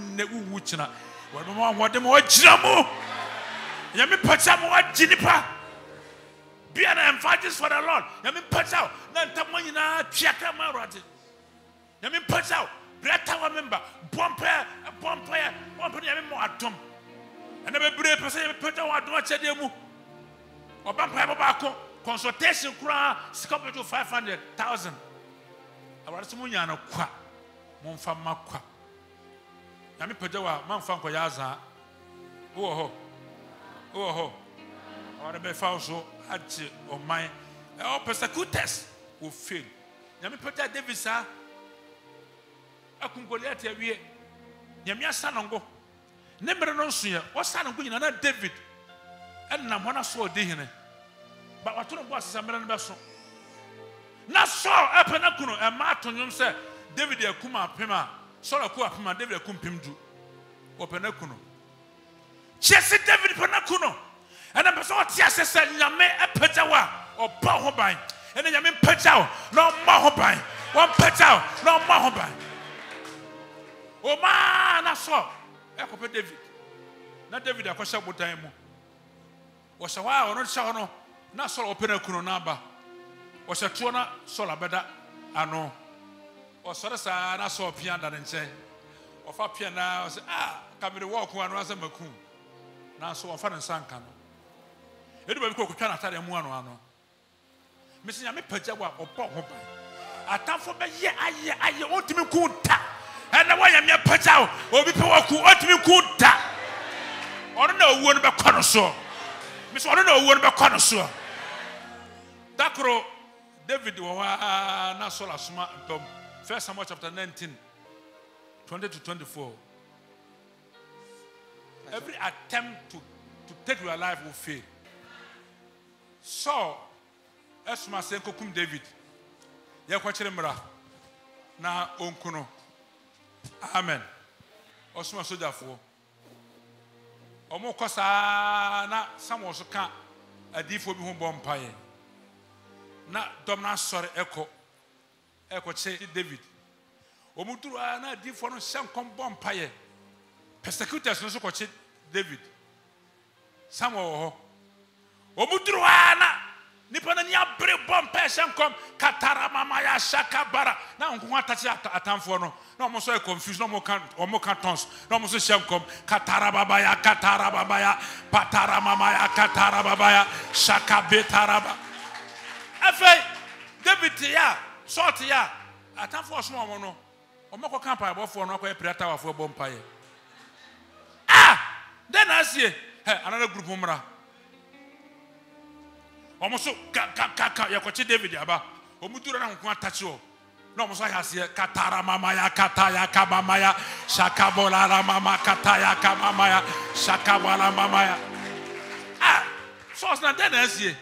be an evangelist for the Lord. Yamin patch out. Nantamoyina Chiaka Marati. Yamin patch out. Bretta member. Bomper. Yamin more atom. And never brave person put out what Chademu. Consultation 500,000. I want Pasumunya no kwa. Momfa makwa. Nyame pagya wa manfa nkoya aza. Wo ho. Ora be fa so ati oman. All persecutors will fail. Nyame pagya David sa akum Goliath awie. Nyame asa no ngo. Ne mere no nso ye. Osa no ngo nyina na David. Enna mo na so odi hene. Ba wato no bo asesa mere no be so. Na so epena kuno e ma atonyum se David akuma apema. So la ku apema David akum pimdu. Opena kuno. Chese David pena kuno. Ena be so oti asesa nyame epagya wa oba ho ban. Ena nyame mpagya wo na omma ho ban. Won pagya wo na omma ho ban. O ma na so ekope David. Na David akwasha botan mu. Wo se wa ono sha ono na so opena kuno na ba. Wo se to na so la beda ano. O sore sa na so pia da nche. O fa pia na o se kamere wo ko anu asa maku. Na so o fa nsanka no. Edu ba bi ko twa na tare mu ano. Mesi nya me pagya wa obo ho ban. Atamfo be ye aye otimi ku ta. Ena wa nya me pagya wo obi pe wa ku otimi ku ta. Ono na owuo no be kono so. Mesi ono na owuo no be kono so. Dakro David wa na so la suma ndom. 1 Samuel chapter 19 20 to 24. Every attempt to take your life will fail. So, esuma se kokum David. Ye kwakire mra na onkuno. Amen. Osuma sojafo. Omo kosa na Samuel so ka adifo bi ho bompaye. Na dom na sore eko che David. Omuduru na adifo no hyankom bompaye. Persecutors no so che David. Samuel ho. Omuduru na nipa na nya bre bompaye hyankom katara mama ya shakabara. Na onko atachi atamfo no. Na omo so e confused no omo kan tons. Na omo so hyankom katara baba ya patara mama ya katara baba ya shakabetaraba. Afei David ya sort ya atamfo osmo omo no omako campa abofo no akoye pirata wafo bompaye then asie another group mra omo so ka yakoche David aba omuduro na nko atachi o na omo so asie katara mama ya kataya kabama ya shakabola la mama kataya kabama ya shakabala mama ya so na then asie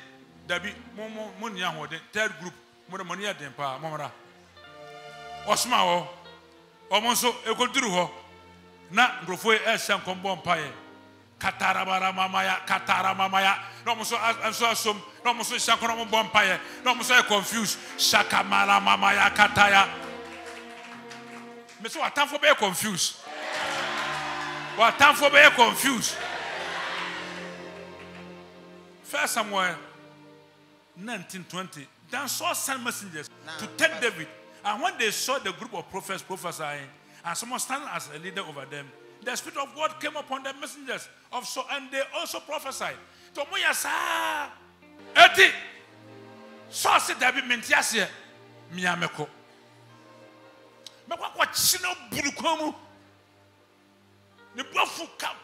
Dabi mo nya hode third group mo mo nya den pa mo mara osma ho omonso ekoduru ho na ngrofo ehyan kombo mpaye katara mama ya no mo so asom no mo so hyan kono mo mpaye no mo so confused shakamala mama ya kataya me so atamfo be confused watamfo be confused 1 Samuel 19:20. Then saw sent messengers to take David. And when they saw the group of prophets prophesying, and someone standing as a leader over them, the Spirit of God came upon the messengers of Saul, and they also prophesied. Tomoyasa Eti Saul said David mentiasie miameko. Mekwa kwa chino burukomu. Ne bofu ka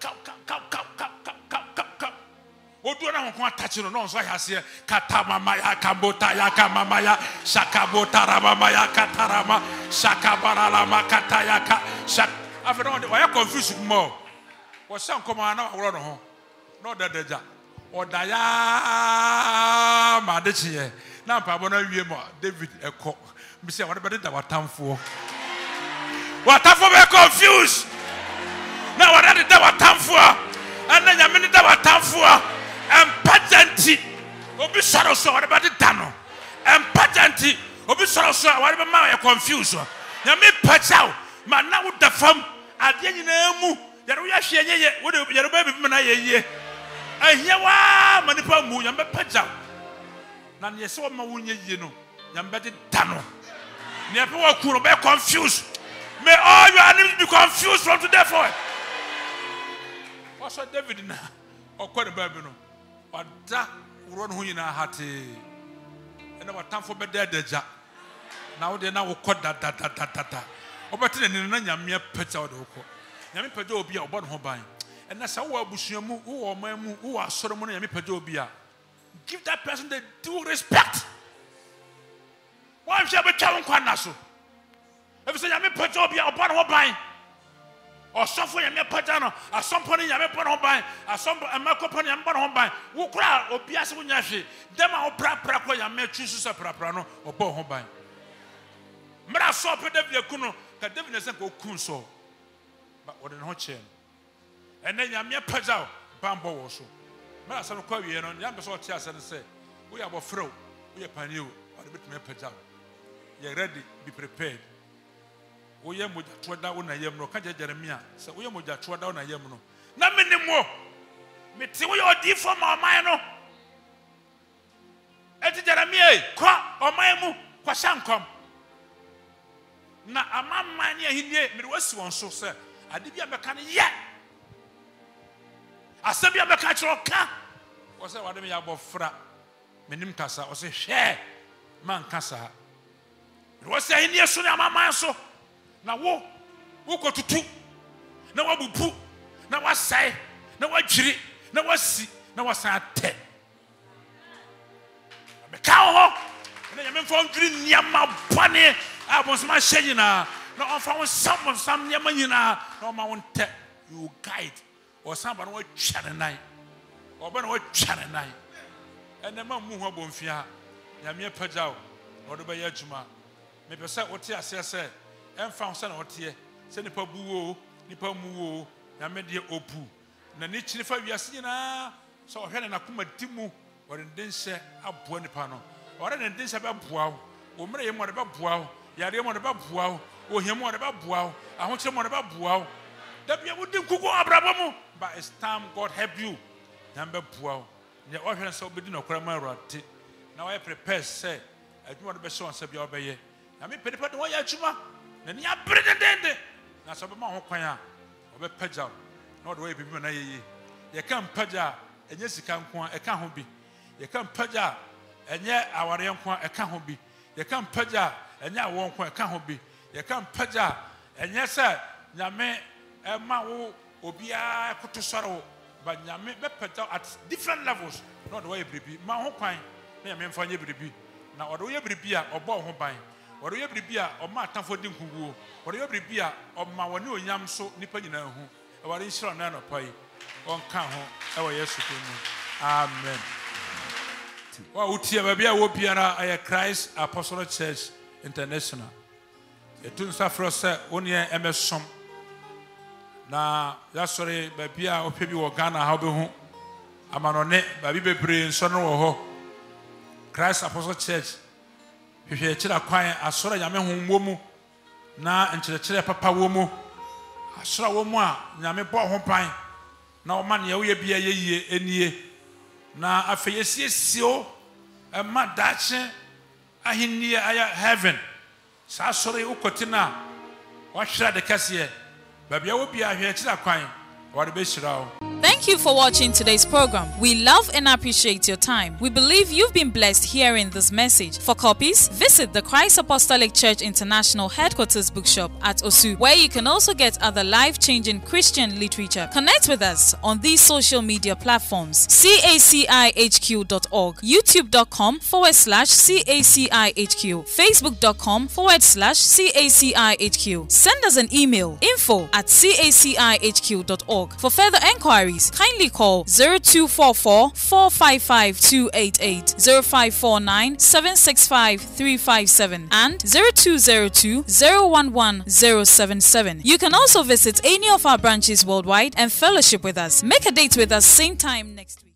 Odu na nko atachi no so ahase katamama ya kambota ya kamama ya shakabota ramama ya katarama shakabara makata ya ka shak afa no why confuse mo wo san koma na woro no ho no dadaja odaya madechi na mpa bo na wie mo David eko bi se wode bede da watamfo be confuse na wode da watamfo ana nyame da watamfo Empathy, obi soro so whatever the dano. Empathy, obi soro so whatever man confused. Ya me pachao, man na wo da fam ade nyina mu. Ya ro ya hwe nye wo de ya ro ba bi na ye. Ahia wa manipa mu ya me pachao. Na ne se wo ma wo nye ye no. Ya me de dano. Ne pe wo ku no be confused. May all your enemies be confused from today forward. What's David na? Okwa de ba bi no. Wada uron hu nyina hate ena watamfo beda daja Now they now cut that. Obatin and Nyamia pets out the oko. Yami Pedo be a bottom hobine. And that's how Bushiamu, who are Mamu, who are Solomon Yami Pedo be. Give that person the due respect. Why shall be telling Quanasso? If you say Yami Pedo be a bottom hobine. Or something Yami Patano, or some pony Yami Ponobine, or some Macopony and Bonhobine, who cry or Pias Munyashi, Dema or Praco Yami chooses a praprano or Bohobine. But I saw Pedevia Kuno, that Devin is a go Kunso, but what an hot chain. And then Yamia Pazao, Bambo also. Master Coy and Yambo Tias and say, we are a fro, we are Panu, or a bit more Pazao. You're ready, be prepared. We are with a down a yamno, Kaja Jeremia, so we are with a down a yamno. Not many more. Mitzi, we are deep from our minor. Eti Jeremia, Qua or Mamu, Quasankom. Na a man mania he me was one so sir. I did be a mechanic yet. I said be a mechanic car. Was that what me about fra? Menim Cassa, or say share man Cassa. It was saying yes, so my so. Now, who go to two? Now, what will put? Now, what say? Now, what tree? Now, what see? Now, what's I tell? I'm a cow. And I'm from green Yama Bunny. I was my shayina. No, I found some Yamanina. No, my own tech. You guide or somebody will chat at night. Or when I chat at night. And the man move on Fia. Yamia Pajao or the Bayajuma. Maybe say what I say. And found son or tear, send a pabu, Nipa Muo, Namedia Opu. Nanichi 5 years, so I had an Akuma Timu, or in Dinsa up Buenipano, or in Dinsa about Bow, or Mary what about Bow, Yadi what about Bow, or him what about Bow, I want him what about Bow. That you wouldn't go Abraham, but it's time God help you. Number Bow, the orphan so bedin of Cramara. Now I prepare, say, I do want to be so and say, your bay. I mean, Petty Yachuma. And you are pretending. Now, some of my Hokaya, or Pajal, not the way people know you can't Paja, and yes, you can't a can't be. You can't Paja, and yet our young one a can't be. You can't Paja, and yet one a can't be. You can't Paja, and yes, sir, Yame, a Mao, Obia, Kutusaro, but Yame Paja at different levels, not the way it be. My Hokine, I mean for you to be. Now, or do you be or ball home buying? Or you be or Martin for Dinkugu, or you be or Mawanu Yam so Nipana who, or in Shanana Pai, on Kaho, our yes, Amen. Well, Utia Babia Wopiana, I Christ Apostolic Church International. A tune suffer, sir, only Emerson. Now, that's sorry, Babia or Pibi or Ghana, how be home. I'm on it, Baby Brain, son or Christ Apostolic Church. If you are quiet, I saw a young woman now and to the chair papa woman. I saw a woman, Yame bought home pine. Now, man, you will be a year and ye. Now, I feel so a mad Dutch. I near heaven. So sorry, Ukotina. What should I the cashier? Baby, I will be a here to the quiet. What a best row. Thank you for watching today's program. We love and appreciate your time. We believe you've been blessed hearing this message. For copies, visit the Christ Apostolic Church International Headquarters Bookshop at Osu, where you can also get other life-changing Christian literature. Connect with us on these social media platforms: CACIHQ.org, YouTube.com/CACIHQ, Facebook.com/CACIHQ. Send us an email, info@CACIHQ.org. For further enquiries, kindly call 0244 455 288, 0549 765 357, and 0202 011 077. You can also visit any of our branches worldwide and fellowship with us. Make a date with us same time next week.